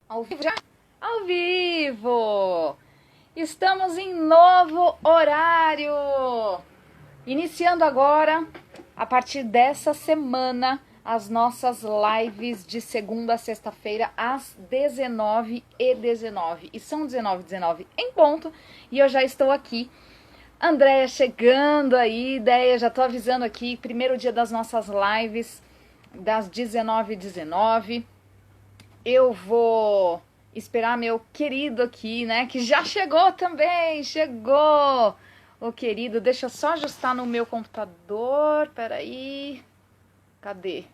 Ao vivo já? Ao vivo! Estamos em novo horário! Iniciando agora, a partir dessa semana, as nossas lives de segunda a sexta-feira, às 19h19. E são 19h19 em ponto, e eu já estou aqui. Andréia chegando aí, ideia, já tô avisando aqui, primeiro dia das nossas lives, das 19h19. Eu vou esperar meu querido aqui, né, que já chegou também, chegou o querido. Deixa eu só ajustar no meu computador, peraí, cadê?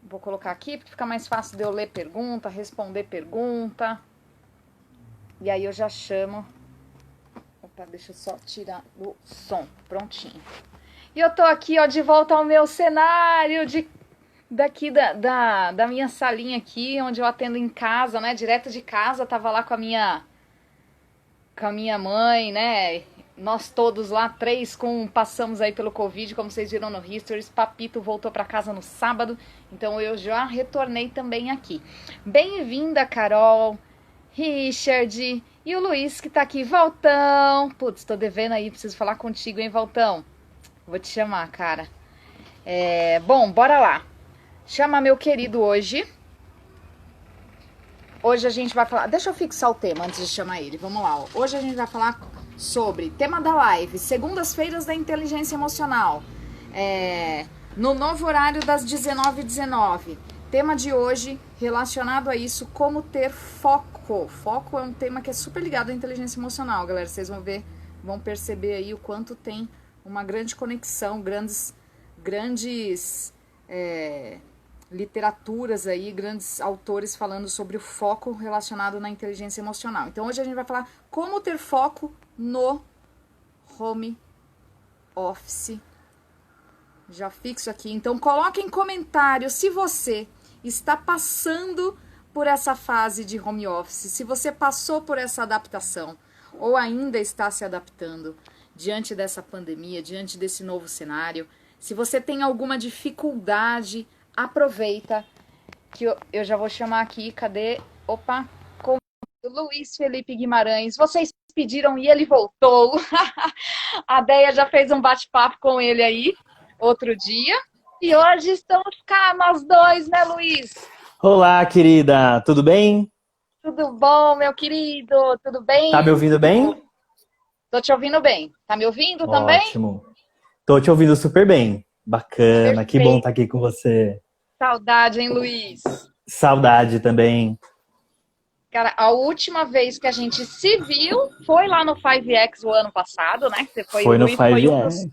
Vou colocar aqui porque fica mais fácil de eu ler pergunta, responder pergunta. E aí eu já chamo. Opa, deixa eu só tirar o som, prontinho. E eu tô aqui, ó, de volta ao meu cenário daqui da minha salinha aqui, onde eu atendo em casa, né? Direto de casa, tava lá com a minha mãe, né? Nós todos lá, passamos aí pelo Covid, como vocês viram no Histories. Papito voltou para casa no sábado, então eu já retornei também aqui. Bem-vinda, Carol, Richard e o Luiz que tá aqui. Valtão, putz, tô devendo aí, preciso falar contigo, hein, Valtão? Vou te chamar, cara. Bom, bora lá. Chama meu querido hoje. Hoje a gente vai falar... Deixa eu fixar o tema antes de chamar ele. Vamos lá. Ó. Hoje a gente vai falar sobre tema da live, segundas-feiras da inteligência emocional. No novo horário das 19h19. Tema de hoje relacionado a isso, como ter foco. Foco é um tema que é super ligado à inteligência emocional, galera. Vocês vão ver, vão perceber aí o quanto tem uma grande conexão, grandes literaturas aí, grandes autores falando sobre o foco relacionado na inteligência emocional. Então hoje a gente vai falar como ter foco no home office. Já fixo aqui. Então coloque em comentários se você está passando por essa fase de home office, se você passou por essa adaptação ou ainda está se adaptando diante dessa pandemia, diante desse novo cenário. Se você tem alguma dificuldade, aproveita que eu já vou chamar aqui, cadê? Opa, com o Luiz Felipe Guimarães. Vocês pediram e ele voltou. A Deia já fez um bate-papo com ele aí outro dia. E hoje estamos cá, nós dois, né, Luiz? Olá, querida, tudo bem? Tudo bom, meu querido? Tudo Tá me bem? ouvindo bem? Tô te ouvindo bem. Tá me ouvindo também? Ótimo. Tô te ouvindo super bem. Bacana, que bom Perfeito. estar aqui com você. Saudade, hein, Luiz? Saudade também. Cara, a última vez que a gente se viu foi lá no 5X o ano passado, né? Você foi, o Foi no Luiz foi 5X.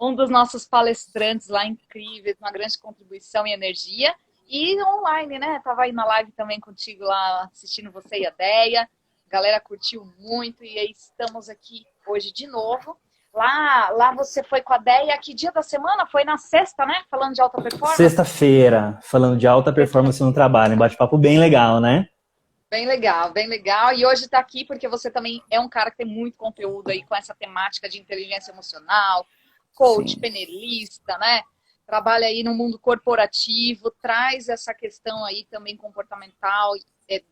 um dos nossos palestrantes lá incríveis, uma grande contribuição e energia. E online, né? Tava aí na live também contigo lá, assistindo você e a Deia. A galera curtiu muito e aí estamos aqui hoje de novo. Lá você foi com a Deia, que dia da semana? Foi na sexta, né? Falando de alta performance? Sexta-feira, falando de alta performance no trabalho. Um bate-papo bem legal, né? Bem legal, bem legal. E hoje está aqui porque você também é um cara que tem muito conteúdo aí com essa temática de inteligência emocional, coach, Sim, penelista, né? Trabalha aí no mundo corporativo, traz essa questão aí também comportamental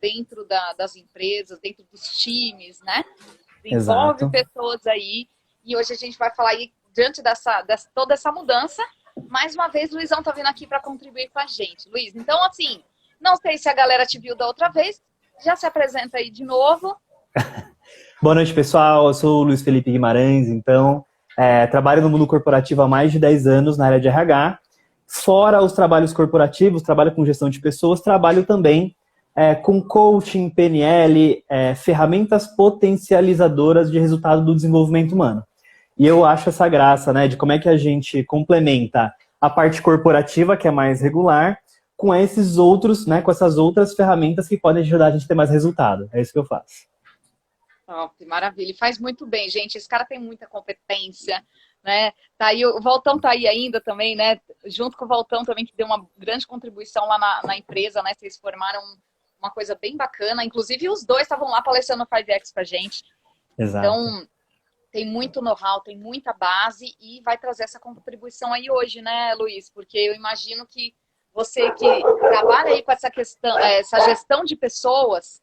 dentro das empresas, dentro dos times, né? Envolve exato. pessoas aí. E hoje a gente vai falar aí, diante dessa toda essa mudança, mais uma vez, o Luizão tá vindo aqui para contribuir com a gente. Luiz, então assim, não sei se a galera te viu da outra vez, já se apresenta aí de novo. Boa noite, pessoal. Eu sou o Luiz Felipe Guimarães, então, trabalho no mundo corporativo há mais de 10 anos na área de RH. Fora os trabalhos corporativos, trabalho com gestão de pessoas, trabalho também com coaching, PNL, ferramentas potencializadoras de resultado do desenvolvimento humano. E eu acho essa graça, né, de como é que a gente complementa a parte corporativa, que é mais regular, com esses outros, né, com essas outras ferramentas que podem ajudar a gente a ter mais resultado. É isso que eu faço. Top, maravilha. E faz muito bem, gente. Esse cara tem muita competência, né? Tá aí, o Valtão tá aí ainda também, né? Junto com o Valtão também, que deu uma grande contribuição lá na empresa, né? Vocês formaram uma coisa bem bacana. Inclusive, os dois estavam lá palestrando no 5X pra gente. Exato. Então, tem muito know-how, tem muita base e vai trazer essa contribuição aí hoje, né, Luiz? Porque eu imagino que você que trabalha aí com essa questão, essa gestão de pessoas,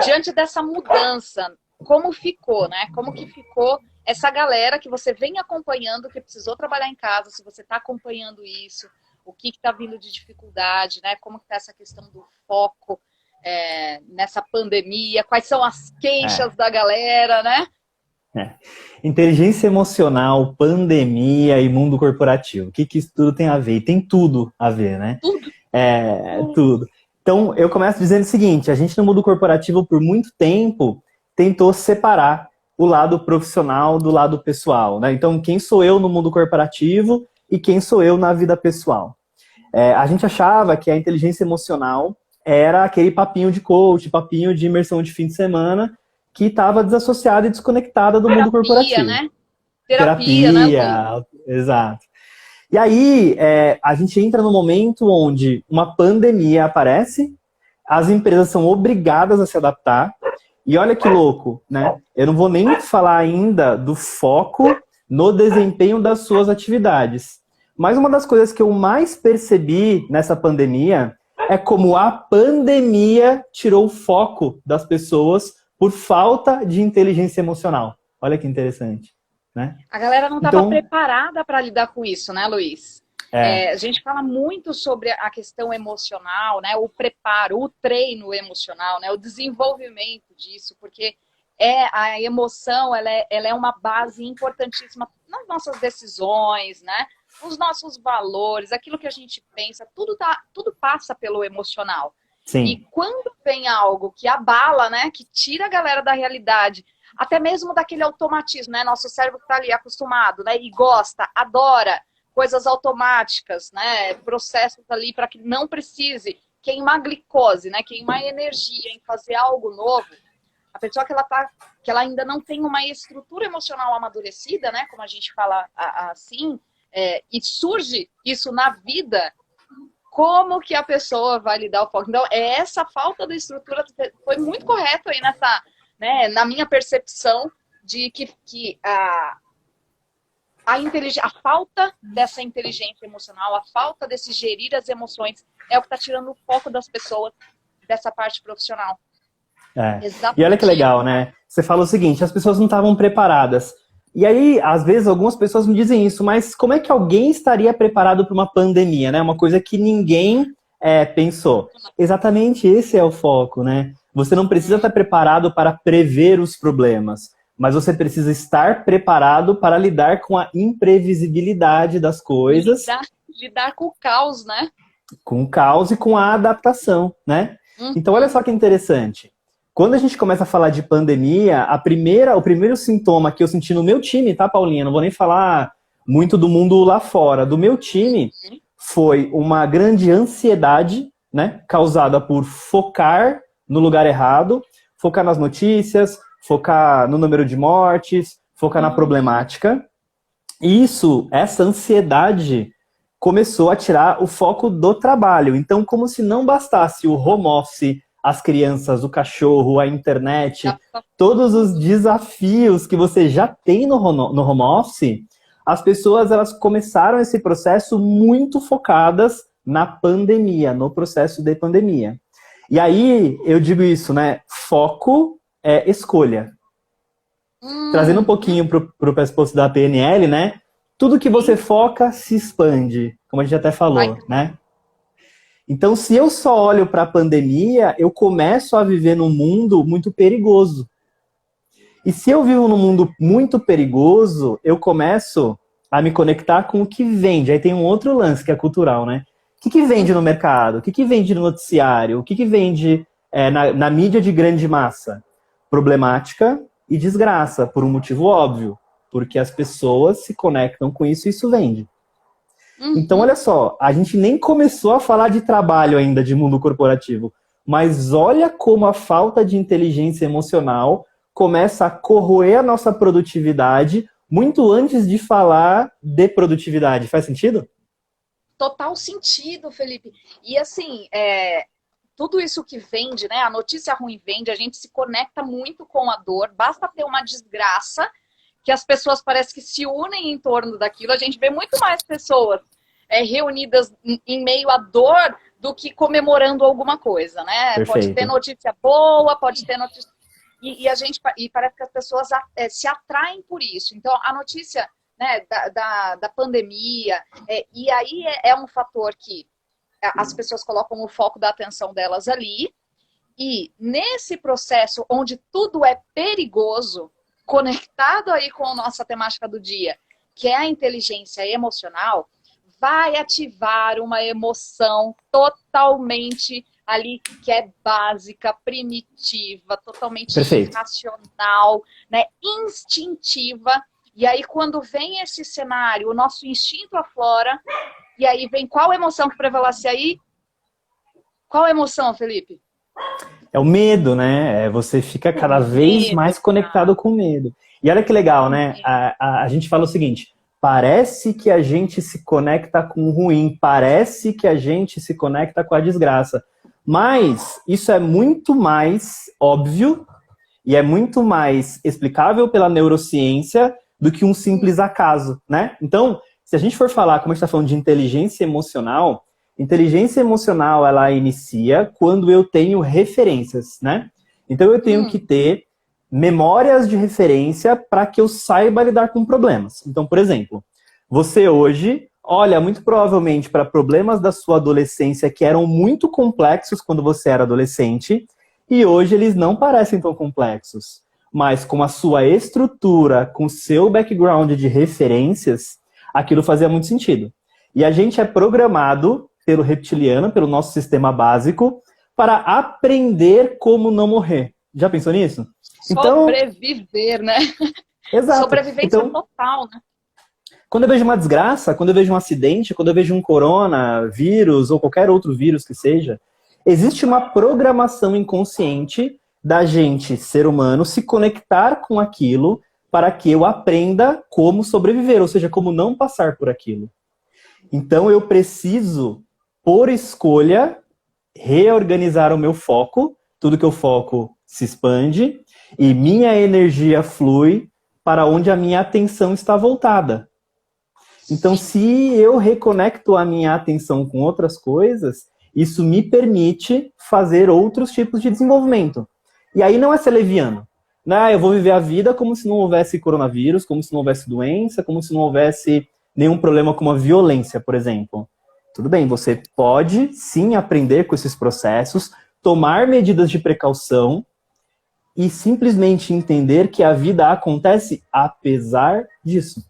diante dessa mudança, como ficou, né? Como que ficou essa galera que você vem acompanhando, que precisou trabalhar em casa, se você está acompanhando isso, o que está vindo de dificuldade, né? Como que está essa questão do foco nessa pandemia, quais são as queixas da galera, né? Inteligência emocional, pandemia e mundo corporativo. O que isso tudo tem a ver? E tem tudo a ver, né? Tudo. Tudo. Então, eu começo dizendo o seguinte, a gente no mundo corporativo, por muito tempo, tentou separar o lado profissional do lado pessoal, né? Então, quem sou eu no mundo corporativo e quem sou eu na vida pessoal? A gente achava que a inteligência emocional era aquele papinho de coach, papinho de imersão de fim de semana, que estava desassociada e desconectada do mundo corporativo. Né? Terapia, né? Exato. E aí, a gente entra no momento onde uma pandemia aparece, as empresas são obrigadas a se adaptar, e olha que louco, né? Eu não vou nem falar ainda do foco no desempenho das suas atividades. Mas uma das coisas que eu mais percebi nessa pandemia é como a pandemia tirou o foco das pessoas por falta de inteligência emocional. Olha que interessante, né? A galera não estava preparada para lidar com isso, né, Luiz? A gente fala muito sobre a questão emocional, né? O preparo, o treino emocional, né? O desenvolvimento disso, porque a emoção, ela é uma base importantíssima nas nossas decisões, né? Nos nossos valores, aquilo que a gente pensa, tudo passa pelo emocional. Sim. E quando vem algo que abala, né, que tira a galera da realidade, até mesmo daquele automatismo, né, nosso cérebro está ali acostumado, né, e gosta, adora coisas automáticas, né, processos ali para que não precise queimar glicose, né, queimar energia em fazer algo novo. A pessoa que ela ainda não tem uma estrutura emocional amadurecida, né, como a gente fala assim, e surge isso na vida, como que a pessoa vai lidar o foco? Então, essa falta de estrutura foi muito correto aí nessa, né, na minha percepção de que a falta dessa inteligência emocional, a falta desse gerir as emoções é o que está tirando o foco das pessoas dessa parte profissional. E olha que legal, né? Você fala o seguinte, as pessoas não estavam preparadas. E aí, às vezes, algumas pessoas me dizem isso, mas como é que alguém estaria preparado para uma pandemia, né? Uma coisa que ninguém pensou. Exatamente esse é o foco, né? Você não precisa estar preparado para prever os problemas, mas você precisa estar preparado para lidar com a imprevisibilidade das coisas. Lidar com o caos, né? Com o caos e com a adaptação, né? Então, olha só que interessante. Quando a gente começa a falar de pandemia, o primeiro sintoma que eu senti no meu time, tá, Paulinha? Não vou nem falar muito do mundo lá fora. Do meu time, foi uma grande ansiedade, né? Causada por focar no lugar errado, focar nas notícias, focar no número de mortes, focar na problemática. E essa ansiedade começou a tirar o foco do trabalho. Então, como se não bastasse o home office, as crianças, o cachorro, a internet, todos os desafios que você já tem no home office, as pessoas elas começaram esse processo muito focadas na pandemia, no processo de pandemia. E aí, eu digo isso, né? Foco é escolha. Trazendo um pouquinho para o pressuposto da PNL, né? Tudo que você foca se expande, como a gente até falou, né? Então, se eu só olho para a pandemia, eu começo a viver num mundo muito perigoso. E se eu vivo num mundo muito perigoso, eu começo a me conectar com o que vende. Aí tem um outro lance que é cultural, né? O que vende no mercado? O que vende no noticiário? O que vende na mídia de grande massa? Problemática e desgraça, por um motivo óbvio. Porque as pessoas se conectam com isso e isso vende. Então, olha só, a gente nem começou a falar de trabalho ainda, de mundo corporativo, mas olha como a falta de inteligência emocional começa a corroer a nossa produtividade muito antes de falar de produtividade. Faz sentido? Total sentido, Felipe. E assim, tudo isso que vende, né? A notícia ruim vende, a gente se conecta muito com a dor, basta ter uma desgraça que as pessoas parecem que se unem em torno daquilo. A gente vê muito mais pessoas reunidas em meio à dor do que comemorando alguma coisa, né? Perfeito. Pode ter notícia boa, pode ter notícia... E parece que as pessoas se atraem por isso. Então, a notícia, né, da pandemia, e aí é um fator que as pessoas colocam o foco da atenção delas ali, e nesse processo onde tudo é perigoso, conectado aí com a nossa temática do dia, que é a inteligência emocional, vai ativar uma emoção totalmente ali que é básica, primitiva, totalmente Perfeito. irracional, né, instintiva. E aí quando vem esse cenário, o nosso instinto aflora, e aí vem qual emoção que prevalece aí? Qual emoção, Felipe? É o medo, né? Você fica cada vez mais conectado com o medo. E olha que legal, né? A gente fala o seguinte, parece que a gente se conecta com o ruim, parece que a gente se conecta com a desgraça. Mas isso é muito mais óbvio e é muito mais explicável pela neurociência do que um simples acaso, né? Então, se a gente for falar, como a gente está falando de inteligência emocional ela inicia quando eu tenho referências, né? Então eu tenho que ter memórias de referência para que eu saiba lidar com problemas. Então, por exemplo, você hoje olha muito provavelmente para problemas da sua adolescência que eram muito complexos quando você era adolescente e hoje eles não parecem tão complexos. Mas com a sua estrutura, com o seu background de referências, aquilo fazia muito sentido. E a gente é programado pelo reptiliano, pelo nosso sistema básico, para aprender como não morrer. Já pensou nisso? Sobreviver, né? Exato. Sobrevivência total, né? Quando eu vejo uma desgraça, quando eu vejo um acidente, quando eu vejo um coronavírus ou qualquer outro vírus que seja, existe uma programação inconsciente da gente, ser humano, se conectar com aquilo para que eu aprenda como sobreviver, ou seja, como não passar por aquilo. Então eu preciso, por escolha, reorganizar o meu foco, tudo que eu foco se expande, e minha energia flui para onde a minha atenção está voltada. Então, se eu reconecto a minha atenção com outras coisas, isso me permite fazer outros tipos de desenvolvimento. E aí não é ser leviano. Né? Eu vou viver a vida como se não houvesse coronavírus, como se não houvesse doença, como se não houvesse nenhum problema como a violência, por exemplo. Tudo bem, você pode sim aprender com esses processos, tomar medidas de precaução e simplesmente entender que a vida acontece apesar disso.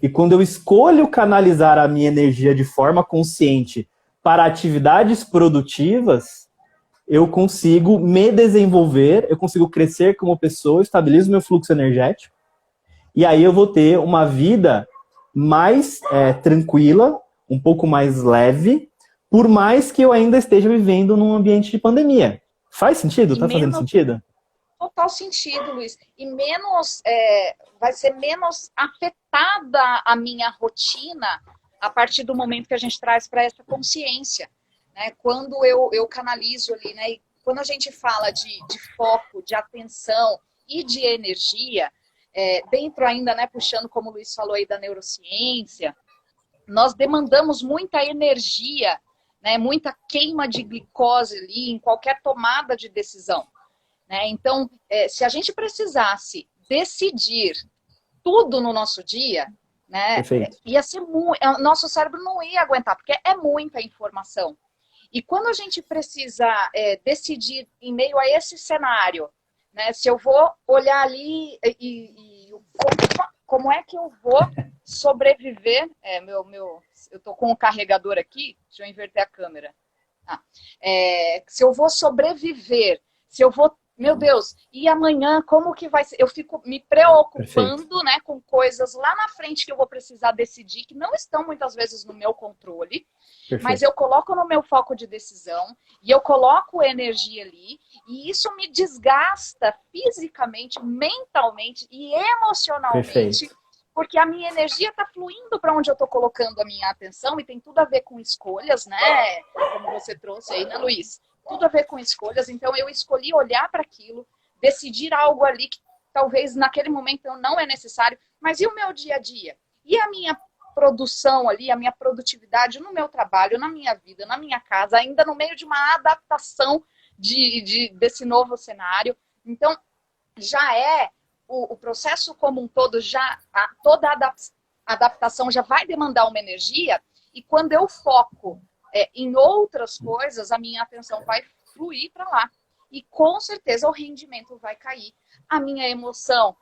E quando eu escolho canalizar a minha energia de forma consciente para atividades produtivas, eu consigo me desenvolver, eu consigo crescer como pessoa, estabilizo meu fluxo energético, e aí eu vou ter uma vida mais tranquila, um pouco mais leve, por mais que eu ainda esteja vivendo num ambiente de pandemia. Faz sentido? Tá fazendo sentido? Total sentido, Luiz. E menos, vai ser menos afetada a minha rotina a partir do momento que a gente traz para essa consciência. Né? Quando eu canalizo ali, né? E quando a gente fala de foco, de atenção e de energia, dentro ainda, né, puxando como o Luiz falou aí da neurociência, nós demandamos muita energia, né, muita queima de glicose ali em qualquer tomada de decisão. Né? Então, se a gente precisasse decidir tudo no nosso dia, né, ia ser nosso cérebro não ia aguentar, porque é muita informação. E quando a gente precisa decidir em meio a esse cenário, né, se eu vou olhar ali como é que eu vou sobreviver, eu tô com o carregador aqui, deixa eu inverter a câmera. Se eu vou sobreviver, se eu vou, meu Deus, e amanhã como que vai ser? Eu fico me preocupando, né, com coisas lá na frente que eu vou precisar decidir, que não estão muitas vezes no meu controle, mas eu coloco no meu foco de decisão e eu coloco energia ali, e isso me desgasta fisicamente, mentalmente e emocionalmente, porque a minha energia está fluindo para onde eu estou colocando a minha atenção, e tem tudo a ver com escolhas, né? Como você trouxe aí, né, Luiz? Tudo a ver com escolhas. Então, eu escolhi olhar para aquilo, decidir algo ali que talvez naquele momento não é necessário, mas e o meu dia a dia? E a minha produção ali, a minha produtividade no meu trabalho, na minha vida, na minha casa, ainda no meio de uma adaptação desse novo cenário. Então, já o processo como um todo, toda a adaptação já vai demandar uma energia, e quando eu foco em outras coisas, a minha atenção vai fluir para lá. E com certeza o rendimento vai cair. A minha emoção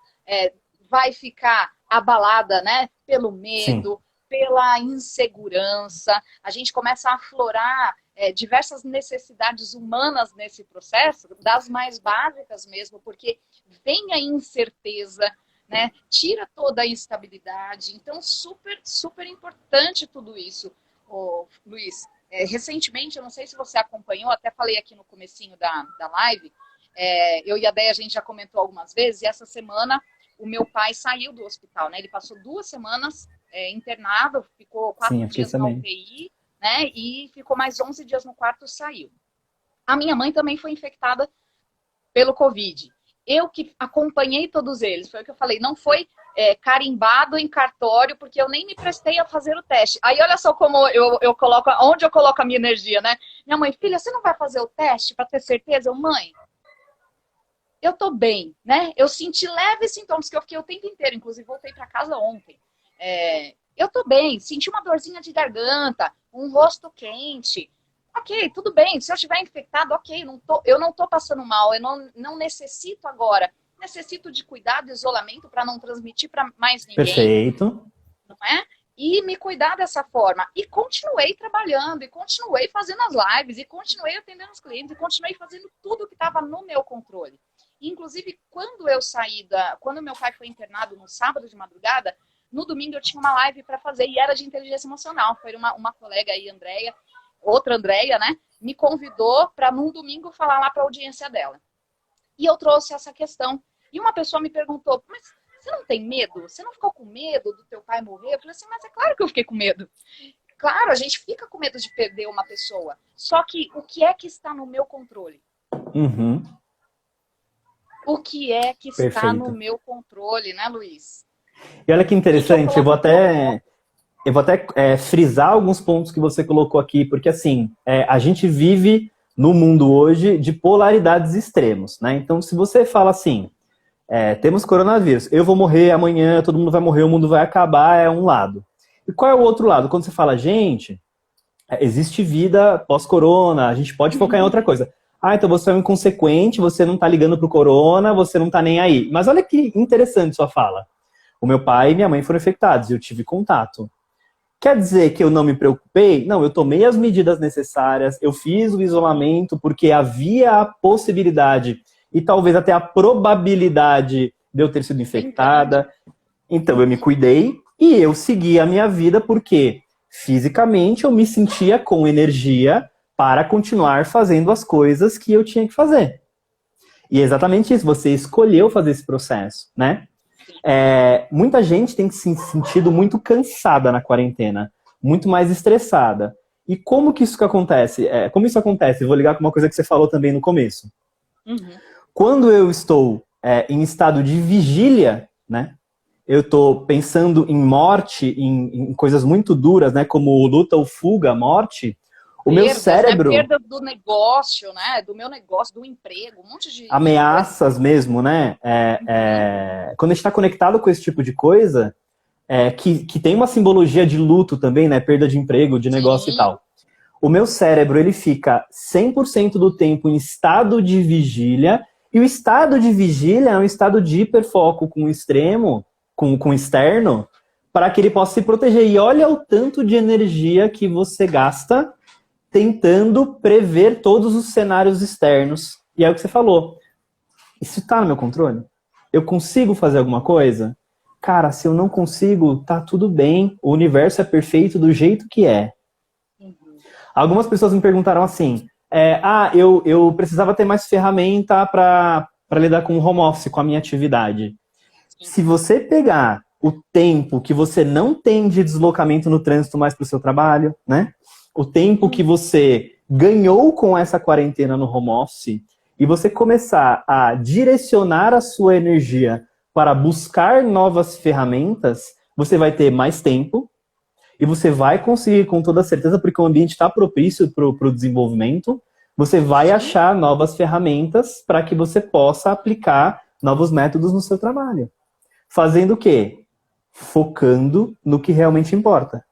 vai ficar abalada, né? Pelo medo, sim, pela insegurança. A gente começa a aflorar diversas necessidades humanas nesse processo, das mais básicas mesmo, porque vem a incerteza, né? Tira toda a instabilidade. Então, super, super importante tudo isso, Luiz. Recentemente, eu não sei se você acompanhou, até falei aqui no comecinho da live, eu e a Déia, a gente já comentou algumas vezes, e essa semana o meu pai saiu do hospital, né? Ele passou 2 semanas internado, ficou 4 dias na UTI, né? E ficou mais 11 dias no quarto, saiu. A minha mãe também foi infectada pelo Covid. Eu que acompanhei todos eles, foi o que eu falei, não foi carimbado em cartório, porque eu nem me prestei a fazer o teste. Aí olha só como eu coloco, onde eu coloco a minha energia, né? Minha mãe, filha, você não vai fazer o teste para ter certeza? Mãe, eu tô bem, né? Eu senti leves sintomas, que eu fiquei o tempo inteiro, inclusive voltei para casa ontem. Eu tô bem, senti uma dorzinha de garganta, um rosto quente. Ok, tudo bem, se eu estiver infectado, ok, eu não tô passando mal, eu não necessito agora. Necessito de cuidado, isolamento para não transmitir para mais ninguém. Perfeito. Não é? E me cuidar dessa forma. E continuei trabalhando, e continuei fazendo as lives, e continuei atendendo os clientes, e continuei fazendo tudo que estava no meu controle. Inclusive, quando meu pai foi internado no sábado de madrugada, no domingo eu tinha uma live para fazer, e era de inteligência emocional. Foi uma colega aí, Andréia, outra Andréia, né? Me convidou para num domingo falar lá para a audiência dela. E eu trouxe essa questão. E uma pessoa me perguntou, mas você não tem medo? Você não ficou com medo do teu pai morrer? Eu falei assim, mas é claro que eu fiquei com medo. Claro, a gente fica com medo de perder uma pessoa. Só que o que é que está no meu controle? Uhum. O que é que está no meu controle, né, Luiz? E olha que interessante, eu vou até frisar alguns pontos que você colocou aqui, porque assim, a gente vive no mundo hoje de polaridades extremos, né? Então, se você fala assim, temos coronavírus, eu vou morrer amanhã, todo mundo vai morrer, o mundo vai acabar, é um lado. E qual é o outro lado? Quando você fala, gente, existe vida pós-corona, a gente pode focar em outra coisa. Então você é um inconsequente, você não tá ligando pro corona, você não tá nem aí. Mas olha que interessante sua fala. O meu pai e minha mãe foram infectados e eu tive contato. Quer dizer que eu não me preocupei? Não, eu tomei as medidas necessárias, eu fiz o isolamento porque havia a possibilidade e talvez até a probabilidade de eu ter sido infectada. Então eu me cuidei e eu segui a minha vida porque fisicamente eu me sentia com energia para continuar fazendo as coisas que eu tinha que fazer. E é exatamente isso, você escolheu fazer esse processo, né? Muita gente tem se sentido muito cansada na quarentena, muito mais estressada. E como que isso acontece? Como isso acontece? Eu vou ligar com uma coisa que você falou também no começo. Uhum. Quando eu estou em estado de vigília, né? Eu estou pensando em morte, em coisas muito duras, né? Como luta ou fuga, morte. O meu cérebro... Perda do negócio, né? Do meu negócio, do emprego, um monte de... Ameaças mesmo, né? Quando a gente está conectado com esse tipo de coisa, que tem uma simbologia de luto também, né? Perda de emprego, de negócio e tal. O meu cérebro, ele fica 100% do tempo em estado de vigília, e o estado de vigília é um estado de hiperfoco com o extremo, com o externo, para que ele possa se proteger. E olha o tanto de energia que você gasta tentando prever todos os cenários externos. E é o que você falou. Isso está no meu controle? Eu consigo fazer alguma coisa? Cara, se eu não consigo, tá tudo bem. O universo é perfeito do jeito que é. Uhum. Algumas pessoas me perguntaram assim, eu precisava ter mais ferramenta para lidar com o home office, com a minha atividade. Se você pegar o tempo que você não tem de deslocamento no trânsito mais para o seu trabalho, né? O tempo que você ganhou com essa quarentena no home office, e você começar a direcionar a sua energia para buscar novas ferramentas, você vai ter mais tempo, E você vai conseguir com toda certeza, porque o ambiente está propício para o desenvolvimento, você vai achar novas ferramentas para que você possa aplicar novos métodos no seu trabalho. Fazendo o quê? Focando no que realmente importa.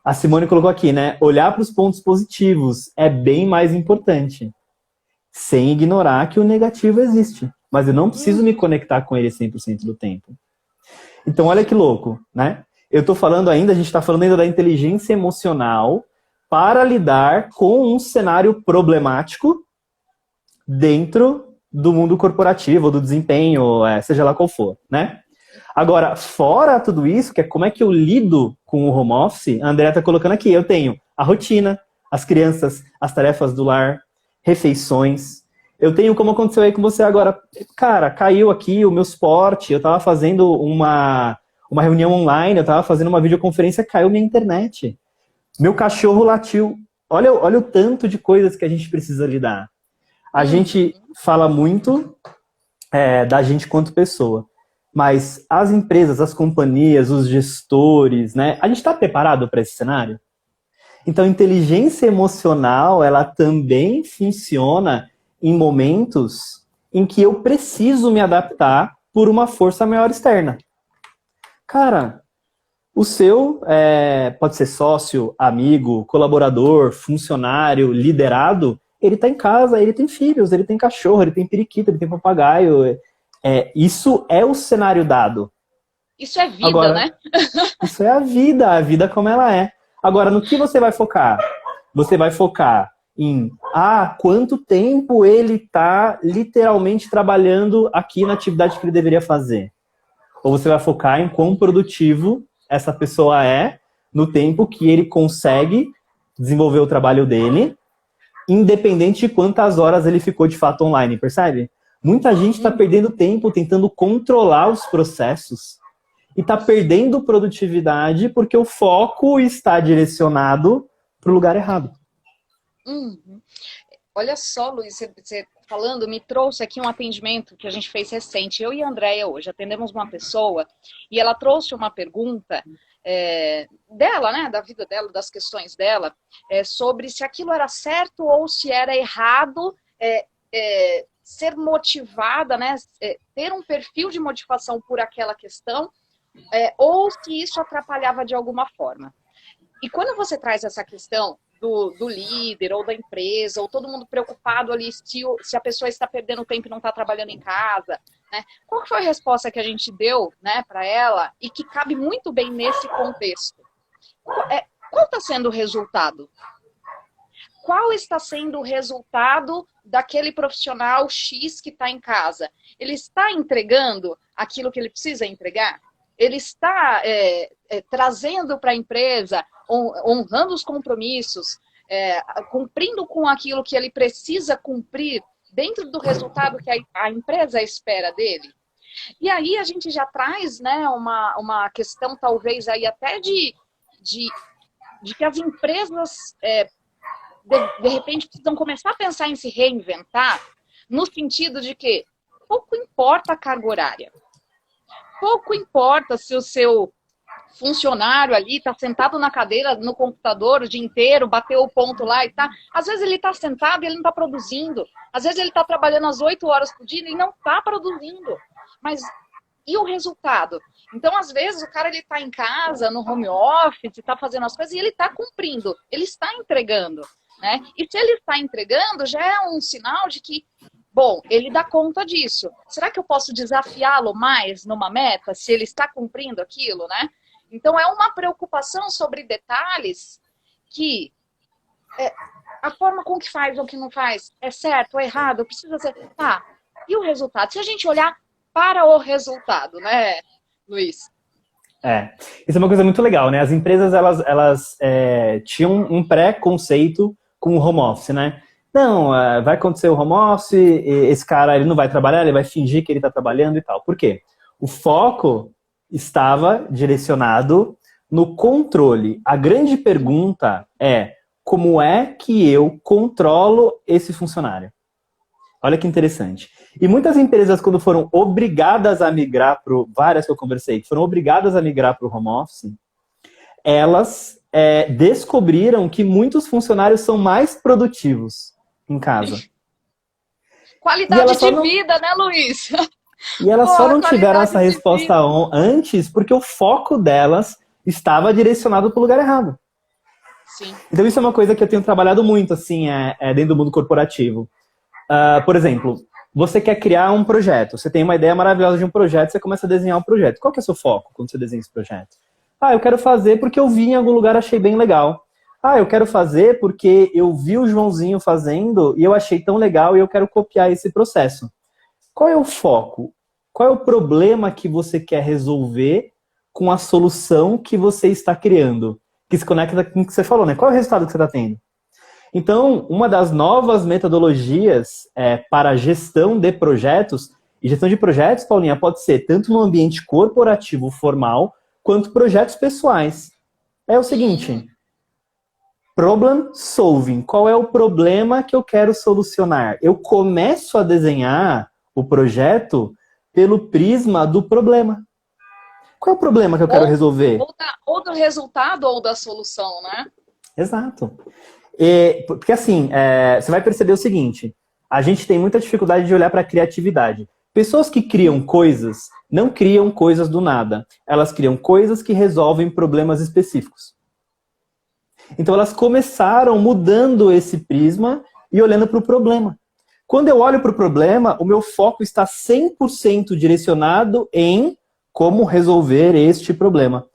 A Simone colocou aqui, né? Olhar para os pontos positivos é bem mais importante. Sem ignorar que o negativo existe. Mas eu não preciso me conectar com ele 100% do tempo. Então, olha que louco, né? Eu tô falando ainda, a gente está falando ainda da inteligência emocional para lidar com um cenário problemático dentro do mundo corporativo, do desempenho, seja lá qual for, né? Agora, fora tudo isso, que é como é que eu lido com o home office, a Andrea está colocando aqui, eu tenho a rotina, as crianças, as tarefas do lar, refeições. Eu tenho, como aconteceu aí com você agora, cara, caiu aqui o meu suporte, eu estava fazendo uma reunião online, eu estava fazendo uma videoconferência, caiu minha internet. Meu cachorro latiu. Olha o tanto de coisas que a gente precisa lidar. A gente fala muito da gente quanto pessoa. Mas as empresas, as companhias, os gestores, né? A gente está preparado para esse cenário? Então, a inteligência emocional, ela também funciona em momentos em que eu preciso me adaptar por uma força maior externa. Cara, o seu pode ser sócio, amigo, colaborador, funcionário, liderado, ele está em casa, ele tem filhos, ele tem cachorro, ele tem periquito, ele tem papagaio. Isso é o cenário dado. Isso é vida, agora, né? Isso é a vida como ela é. Agora, no que você vai focar? Você vai focar em quanto tempo ele está literalmente trabalhando aqui na atividade que ele deveria fazer. Ou você vai focar em quão produtivo essa pessoa é no tempo que ele consegue desenvolver o trabalho dele, independente de quantas horas ele ficou de fato online, percebe? Muita gente está perdendo tempo tentando controlar os processos e está perdendo produtividade porque o foco está direcionado para o lugar errado. Olha só, Luiz, você falando, me trouxe aqui um atendimento que a gente fez recente. Eu e a Andrea hoje atendemos uma pessoa e ela trouxe uma pergunta dela, né, da vida dela, das questões dela, sobre se aquilo era certo ou se era errado ser motivada, né, ter um perfil de motivação por aquela questão, ou se isso atrapalhava de alguma forma. E quando você traz essa questão do líder ou da empresa, ou todo mundo preocupado ali se a pessoa está perdendo tempo e não está trabalhando em casa, né? Qual foi a resposta que a gente deu, né, para ela e que cabe muito bem nesse contexto? Qual está sendo o resultado? Qual está sendo o resultado daquele profissional X que está em casa? Ele está entregando aquilo que ele precisa entregar? Ele está trazendo para a empresa, honrando os compromissos, cumprindo com aquilo que ele precisa cumprir dentro do resultado que a empresa espera dele? E aí a gente já traz, né, uma questão talvez aí até de que as empresas de repente precisam começar a pensar em se reinventar, no sentido de que pouco importa a carga horária. Pouco importa se o seu funcionário ali está sentado na cadeira, no computador o dia inteiro, bateu o ponto lá e tá. Às vezes ele está sentado e ele não está produzindo. Às vezes ele está trabalhando às 8 horas por dia e não está produzindo. Mas e o resultado? Então, às vezes, o cara está em casa, no home office, está fazendo as coisas e ele está cumprindo, ele está entregando, né? E se ele está entregando, já é um sinal de que, bom, ele dá conta disso. Será que eu posso desafiá-lo mais numa meta, se ele está cumprindo aquilo, né? Então, é uma preocupação sobre detalhes que a forma com que faz ou que não faz é certo ou errado, precisa ser... Tá, e o resultado? Se a gente olhar para o resultado, né, Luiz? Isso é uma coisa muito legal, né? As empresas, elas tinham um pré-conceito com o home office, né? Não, vai acontecer o home office, esse cara ele não vai trabalhar, ele vai fingir que ele está trabalhando e tal. Por quê? O foco estava direcionado no controle. A grande pergunta é, como é que eu controlo esse funcionário? Olha que interessante. E muitas empresas, quando foram obrigadas a migrar várias que eu conversei, que foram obrigadas a migrar para o home office, elas descobriram que muitos funcionários são mais produtivos em casa. Qualidade de vida, né, Luiz? E elas só não tiveram essa resposta antes porque o foco delas estava direcionado para o lugar errado. Sim. Então isso é uma coisa que eu tenho trabalhado muito, assim, dentro do mundo corporativo. Por exemplo, você quer criar um projeto, você tem uma ideia maravilhosa de um projeto, você começa a desenhar um projeto. Qual que é o seu foco quando você desenha esse projeto? Eu quero fazer porque eu vi em algum lugar, achei bem legal. Eu quero fazer porque eu vi o Joãozinho fazendo e eu achei tão legal e eu quero copiar esse processo. Qual é o foco? Qual é o problema que você quer resolver com a solução que você está criando? Que se conecta com o que você falou, né? Qual é o resultado que você está tendo? Então, uma das novas metodologias para a gestão de projetos, e gestão de projetos, Paulinha, pode ser tanto no ambiente corporativo formal, quanto projetos pessoais. É o seguinte, problem solving. Qual é o problema que eu quero solucionar? Eu começo a desenhar o projeto pelo prisma do problema. Qual é o problema que eu quero resolver? Ou do resultado ou da solução, né? Exato. Porque assim, você vai perceber o seguinte, a gente tem muita dificuldade de olhar para a criatividade. Pessoas que criam coisas, não criam coisas do nada. Elas criam coisas que resolvem problemas específicos. Então elas começaram mudando esse prisma e olhando para o problema. Quando eu olho para o problema, o meu foco está 100% direcionado em como resolver este problema.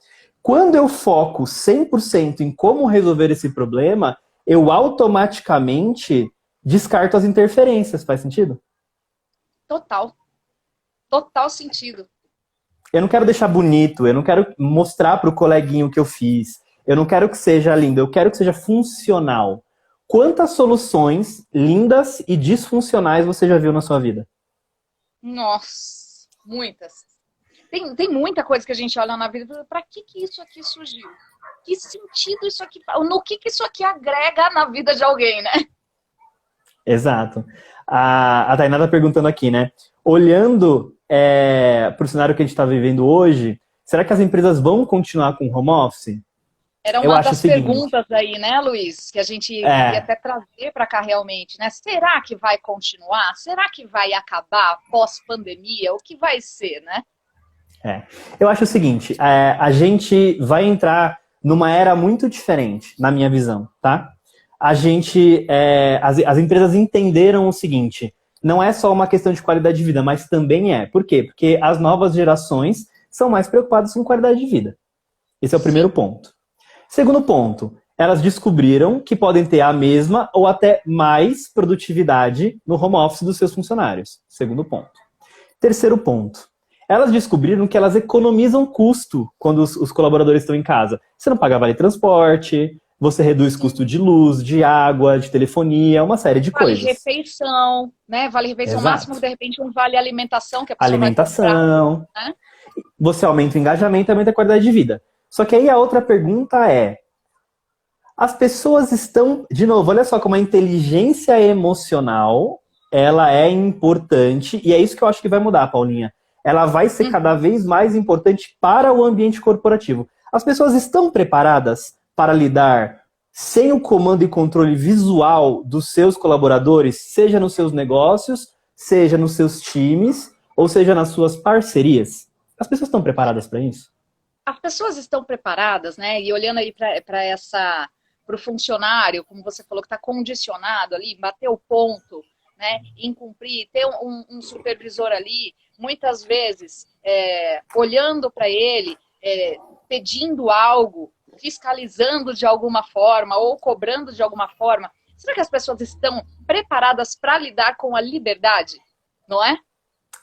Quando eu foco 100% em como resolver esse problema, eu automaticamente descarto as interferências. Faz sentido? Total. Total sentido. Eu não quero deixar bonito, eu não quero mostrar para o coleguinho que eu fiz. Eu não quero que seja lindo, eu quero que seja funcional. Quantas soluções lindas e disfuncionais você já viu na sua vida? Nossa, muitas. Tem muita coisa que a gente olha na vida e fala, para que isso aqui surgiu? Que sentido isso aqui... No que isso aqui agrega na vida de alguém, né? Exato. A Tainá tá perguntando aqui, né? Olhando para o cenário que a gente está vivendo hoje, será que as empresas vão continuar com home office? Era uma das perguntas aí, né, Luiz? Que a gente ia até trazer para cá realmente, né? Será que vai continuar? Será que vai acabar pós-pandemia? O que vai ser, né? Eu acho o seguinte, a gente vai entrar numa era muito diferente, na minha visão, tá? As empresas entenderam o seguinte, não é só uma questão de qualidade de vida, mas também é. Por quê? Porque as novas gerações são mais preocupadas com qualidade de vida. Esse é o primeiro ponto. Segundo ponto, elas descobriram que podem ter a mesma ou até mais produtividade no home office dos seus funcionários. Segundo ponto. Terceiro ponto, elas descobriram que elas economizam custo quando os colaboradores estão em casa. Você não paga vale transporte, você reduz custo de luz, de água, de telefonia, uma série de coisas. Vale refeição, né? Vale refeição máximo, de repente um vale alimentação, que a pessoa alimentação, vai comprar, né? Você aumenta o engajamento, aumenta a qualidade de vida. Só que aí a outra pergunta é, as pessoas estão, de novo, olha só como a inteligência emocional, ela é importante, e é isso que eu acho que vai mudar, Paulinha. Ela vai ser cada vez mais importante para o ambiente corporativo. As pessoas estão preparadas para lidar sem o comando e controle visual dos seus colaboradores, seja nos seus negócios, seja nos seus times, ou seja nas suas parcerias? As pessoas estão preparadas para isso? As pessoas estão preparadas, né? E olhando aí para o funcionário, como você falou, que está condicionado ali, bater o ponto, né? Em cumprir, ter um supervisor ali, muitas vezes olhando para ele, pedindo algo, fiscalizando de alguma forma ou cobrando de alguma forma. Será que as pessoas estão preparadas para lidar com a liberdade? Não é?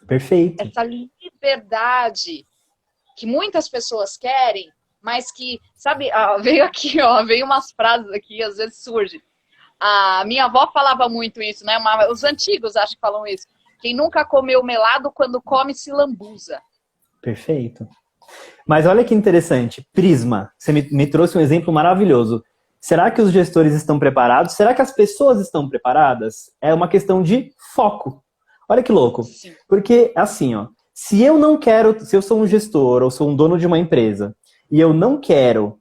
Perfeito. Essa liberdade que muitas pessoas querem, mas que, sabe, veio umas frases aqui, às vezes surge. A minha avó falava muito isso, né? Os antigos acho que falam isso. Quem nunca comeu melado, quando come se lambuza. Perfeito. Mas olha que interessante, prisma. Você me trouxe um exemplo maravilhoso. Será que os gestores estão preparados? Será que as pessoas estão preparadas? É uma questão de foco. Olha que louco. Sim. Porque, assim, se eu sou um gestor ou sou um dono de uma empresa e eu não quero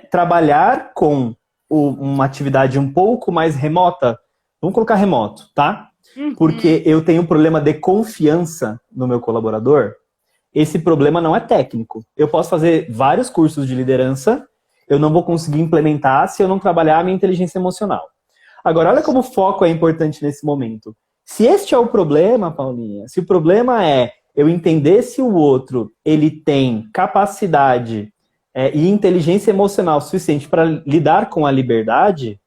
trabalhar com uma atividade um pouco mais remota, vamos colocar remoto, tá? Porque eu tenho um problema de confiança no meu colaborador. Esse problema não é técnico. Eu posso fazer vários cursos de liderança, eu não vou conseguir implementar se eu não trabalhar a minha inteligência emocional. Agora, olha como o foco é importante nesse momento. Se este é o problema, Paulinha, se o problema é eu entender se o outro ele tem capacidade e inteligência emocional suficiente para lidar com a liberdade,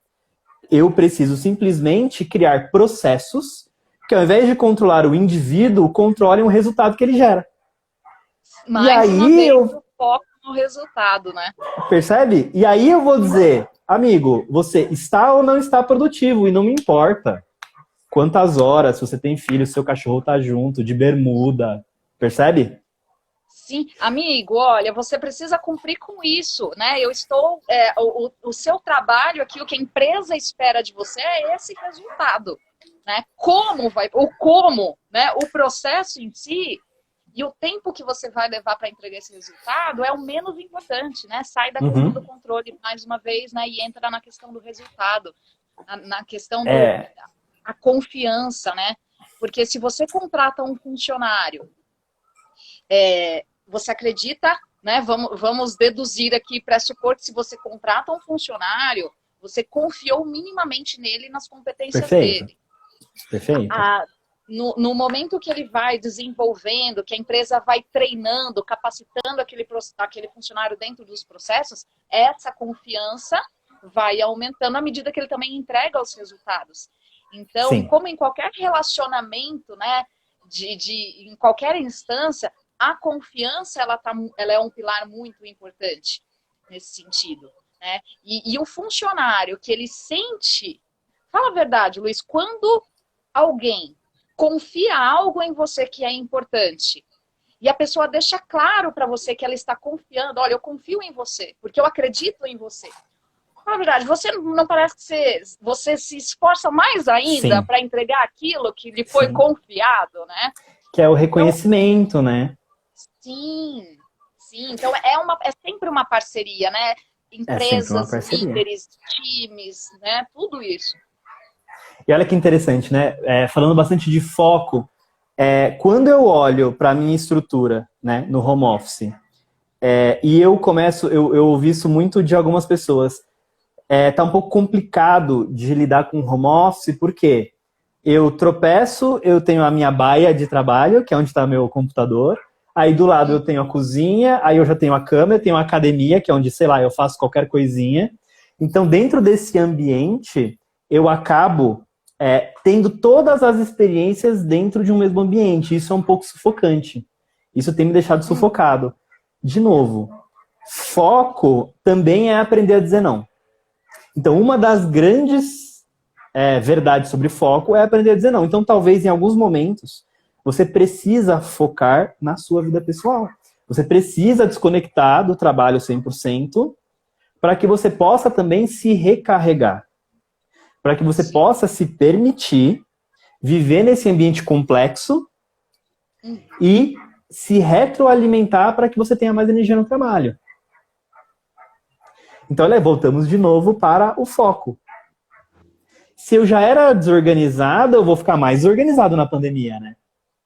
eu preciso simplesmente criar processos que, ao invés de controlar o indivíduo, controlem o resultado que ele gera. Mais uma vez, o foco no resultado, né? Percebe? E aí eu vou dizer, amigo, você está ou não está produtivo, e não me importa quantas horas, se você tem filho, seu cachorro tá junto, de bermuda, percebe? Sim, amigo, olha, você precisa cumprir com isso, né? Eu estou, o seu trabalho aqui, o que a empresa espera de você é esse resultado, né? Né? O processo em si e o tempo que você vai levar para entregar esse resultado é o menos importante, né? Sai da questão do controle mais uma vez, né? E entra na questão do resultado, na questão da confiança, né? Porque se você contrata um funcionário, você acredita, né? Vamos deduzir aqui, pressupor que se você contrata um funcionário, você confiou minimamente nele e nas competências dele. Perfeito. No momento que ele vai desenvolvendo, que a empresa vai treinando, capacitando aquele funcionário dentro dos processos, essa confiança vai aumentando à medida que ele também entrega os resultados. Então, Sim. como em qualquer relacionamento, né, em qualquer instância, a confiança ela é um pilar muito importante nesse sentido, né? E o funcionário que ele sente, fala a verdade, Luiz, quando alguém confia algo em você que é importante e a pessoa deixa claro para você que ela está confiando, olha, eu confio em você, porque eu acredito em você. Na verdade, você não parece que você se esforça mais ainda para entregar aquilo que lhe foi confiado, né? Que é o reconhecimento, né? Sim. Então, é sempre uma parceria, né? Empresas, líderes, times, né? Tudo isso. E olha que interessante, né? Falando bastante de foco, quando eu olho para a minha estrutura, né, no home office, e eu ouvi isso muito de algumas pessoas, tá um pouco complicado de lidar com home office, porque eu tropeço, eu tenho a minha baia de trabalho, que é onde está meu computador, aí do lado eu tenho a cozinha, aí eu já tenho a cama, eu tenho a academia, que é onde, sei lá, eu faço qualquer coisinha. Então, dentro desse ambiente, eu acabo tendo todas as experiências dentro de um mesmo ambiente. Isso é um pouco sufocante. Isso tem me deixado sufocado. De novo, foco também é aprender a dizer não. Então, uma das grandes verdades sobre foco é aprender a dizer não. Então, talvez em alguns momentos, você precisa focar na sua vida pessoal. Você precisa desconectar do trabalho 100% para que você possa também se recarregar. Para que você possa se permitir viver nesse ambiente complexo e se retroalimentar para que você tenha mais energia no trabalho. Então, voltamos de novo para o foco. Se eu já era desorganizado, eu vou ficar mais desorganizado na pandemia, né?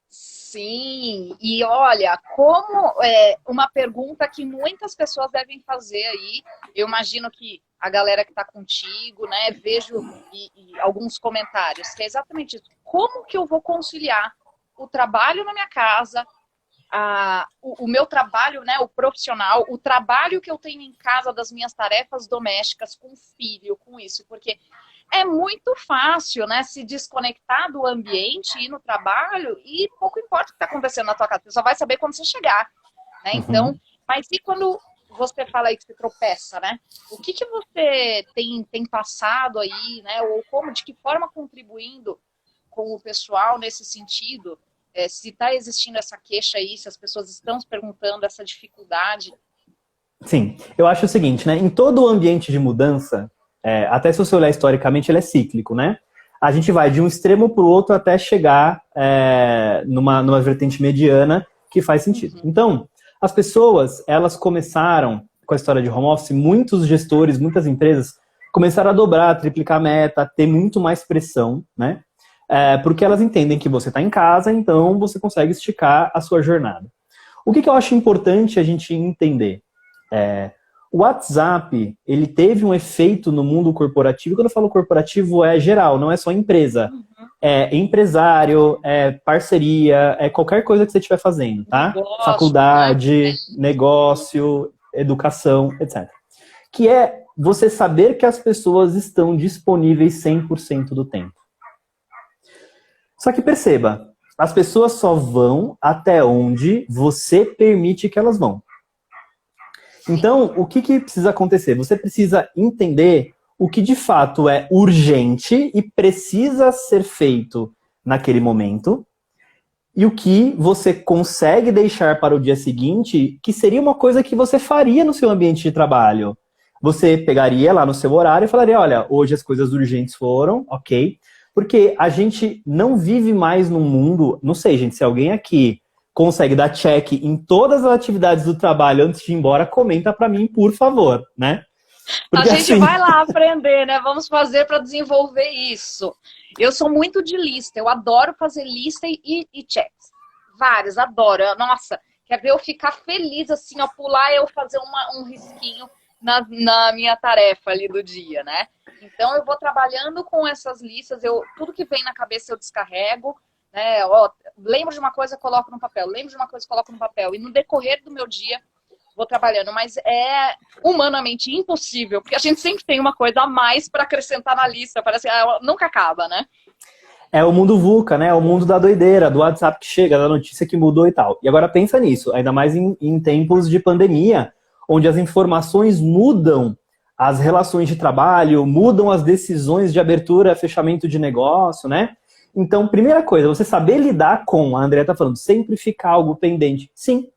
Sim, e olha, como uma pergunta que muitas pessoas devem fazer aí, eu imagino que a galera que está contigo, né, vejo e alguns comentários, que é exatamente isso. Como que eu vou conciliar o trabalho na minha casa, o meu trabalho, né, o profissional, o trabalho que eu tenho em casa das minhas tarefas domésticas, com o filho, com isso, porque é muito fácil, né, se desconectar do ambiente, ir no trabalho e pouco importa o que está acontecendo na tua casa, você só vai saber quando você chegar, né? Então, mas e quando você fala aí que você tropeça, né? O que você tem passado aí, né? Ou de que forma contribuindo com o pessoal nesse sentido? Se está existindo essa queixa aí, se as pessoas estão se perguntando essa dificuldade. Sim, eu acho o seguinte, né? Em todo o ambiente de mudança, até se você olhar historicamente, ele é cíclico, né? A gente vai de um extremo para o outro até chegar numa vertente mediana que faz sentido. Então, as pessoas, elas começaram com a história de home office, muitos gestores, muitas empresas começaram a dobrar, triplicar a meta, ter muito mais pressão, né? Porque elas entendem que você está em casa, então você consegue esticar a sua jornada. O que eu acho importante a gente entender? O WhatsApp, ele teve um efeito no mundo corporativo. Quando eu falo corporativo, é geral, não é só empresa. É empresário, é parceria, é qualquer coisa que você estiver fazendo, tá? Negócio, faculdade, né? negócio, educação, etc. Que é você saber que as pessoas estão disponíveis 100% do tempo. Só que perceba, as pessoas só vão até onde você permite que elas vão. Então, o que precisa acontecer? Você precisa entender o que de fato é urgente e precisa ser feito naquele momento e o que você consegue deixar para o dia seguinte, que seria uma coisa que você faria no seu ambiente de trabalho. Você pegaria lá no seu horário e falaria, olha, hoje as coisas urgentes foram, ok? Porque a gente não vive mais num mundo, não sei, gente, se alguém aqui consegue dar check em todas as atividades do trabalho antes de ir embora, comenta para mim, por favor, né? Porque, a gente vai lá aprender, né? Vamos fazer para desenvolver isso. Eu sou muito de lista, eu adoro fazer lista e checks. Vários, adoro. Nossa, quer ver eu ficar feliz assim, ó, pular e eu fazer um risquinho na minha tarefa ali do dia, né? Então eu vou trabalhando com essas listas, tudo que vem na cabeça eu descarrego, né? Ó, lembro de uma coisa, coloco no papel, lembro de uma coisa, coloco no papel. E no decorrer do meu dia, vou trabalhando. Mas é humanamente impossível, porque a gente sempre tem uma coisa a mais para acrescentar na lista. Parece que ela nunca acaba, né? É o mundo VUCA, né? É o mundo da doideira, do WhatsApp que chega, da notícia que mudou e tal. E agora pensa nisso, ainda mais em tempos de pandemia, onde as informações mudam as relações de trabalho, mudam as decisões de abertura, fechamento de negócio, né? Então, primeira coisa, você saber lidar com, a Andrea tá falando, sempre ficar algo pendente. Sim.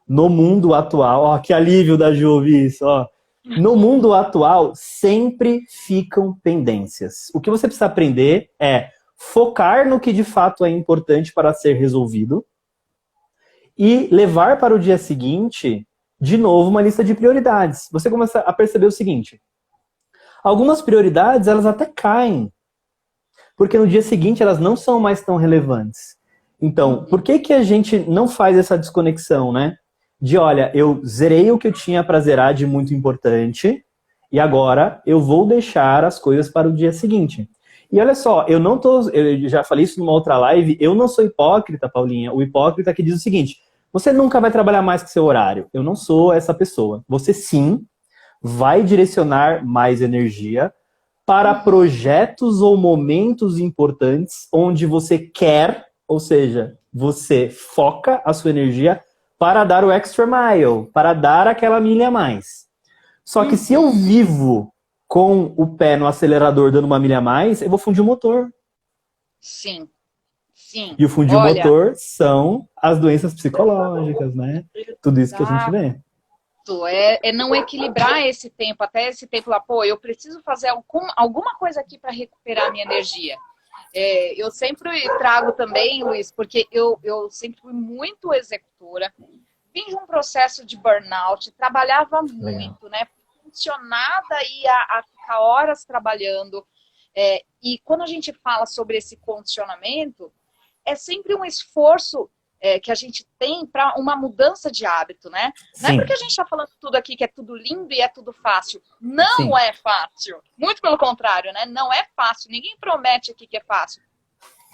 No mundo atual, ó, que alívio da Ju ouvir isso, ó. No mundo atual, sempre ficam pendências. O que você precisa aprender é focar no que de fato é importante para ser resolvido e levar para o dia seguinte, de novo, uma lista de prioridades. Você começa a perceber o seguinte, algumas prioridades, elas até caem, porque no dia seguinte elas não são mais tão relevantes. Então, por que a gente não faz essa desconexão, né? De, olha, eu zerei o que eu tinha para zerar de muito importante e agora eu vou deixar as coisas para o dia seguinte. E olha só, eu já falei isso numa outra live, eu não sou hipócrita, Paulinha. O hipócrita que diz o seguinte, você nunca vai trabalhar mais que seu horário. Eu não sou essa pessoa. Você sim vai direcionar mais energia para projetos ou momentos importantes onde você quer, ou seja, você foca a sua energia para dar o extra mile, para dar aquela milha a mais. Só que se eu vivo com o pé no acelerador dando uma milha a mais, eu vou fundir o motor. Sim, sim. E o fundir o motor são as doenças psicológicas, né? Tudo isso que a gente vê. É não equilibrar esse tempo, até esse tempo lá, pô, eu preciso fazer alguma coisa aqui para recuperar a minha energia. Eu sempre trago também, Luiz, porque eu sempre fui muito executora, vim de um processo de burnout, trabalhava muito, né? Funcionada aí a ficar horas trabalhando. E quando a gente fala sobre esse condicionamento, é sempre um esforço que a gente tem para uma mudança de hábito, né? Não é porque a gente está falando tudo aqui que é tudo lindo e é tudo fácil. Não é fácil. Muito pelo contrário, né? Não é fácil. Ninguém promete aqui que é fácil.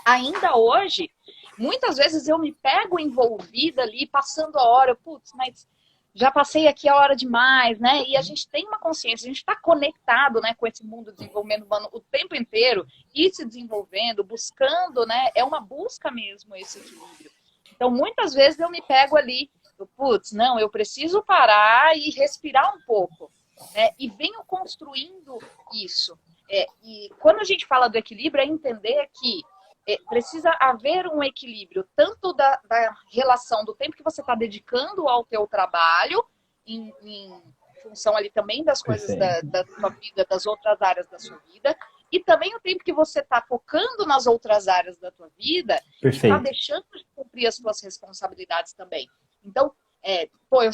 Ainda hoje, muitas vezes eu me pego envolvida ali, passando a hora. Putz, mas já passei aqui a hora demais, né? E a gente tem uma consciência, a gente está conectado, né, com esse mundo do desenvolvimento humano o tempo inteiro, e se desenvolvendo, buscando, né? É uma busca mesmo esse equilíbrio. Então, muitas vezes eu me pego ali, putz, não, eu preciso parar e respirar um pouco, né? E venho construindo isso. E quando a gente fala do equilíbrio, é entender que precisa haver um equilíbrio, tanto da relação do tempo que você está dedicando ao teu trabalho, em função ali também das coisas da sua vida, das outras áreas da sua vida, e também o tempo que você está focando nas outras áreas da tua vida e está deixando de cumprir as suas responsabilidades também. Então, Pô, eu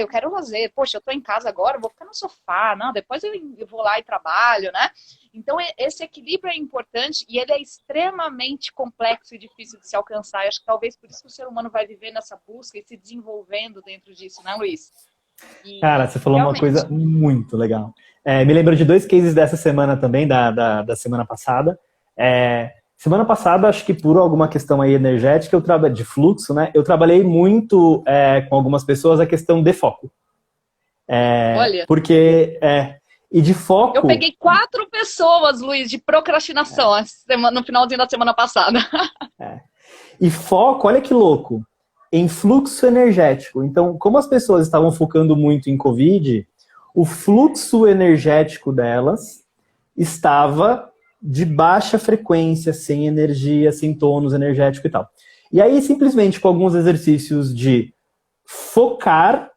quero lazer, poxa, eu tô em casa agora, eu vou ficar no sofá, não, depois eu vou lá e trabalho, né? Então, esse equilíbrio é importante e ele é extremamente complexo e difícil de se alcançar. Eu acho que talvez por isso que o ser humano vai viver nessa busca e se desenvolvendo dentro disso, né, Luiz? Cara, você falou uma Realmente. coisa muito legal. Me lembro de 2 cases dessa semana também, da semana passada. Semana passada, acho que por alguma questão aí energética, de fluxo, né? Eu trabalhei muito com algumas pessoas a questão de foco. Olha, Porque, e de foco... eu peguei 4 pessoas, Luiz, de procrastinação no finalzinho da semana passada. E foco, olha que louco, em fluxo energético. Então, como as pessoas estavam focando muito em Covid, o fluxo energético delas estava de baixa frequência, sem energia, sem tônus energético e tal. E aí, simplesmente, com alguns exercícios de focar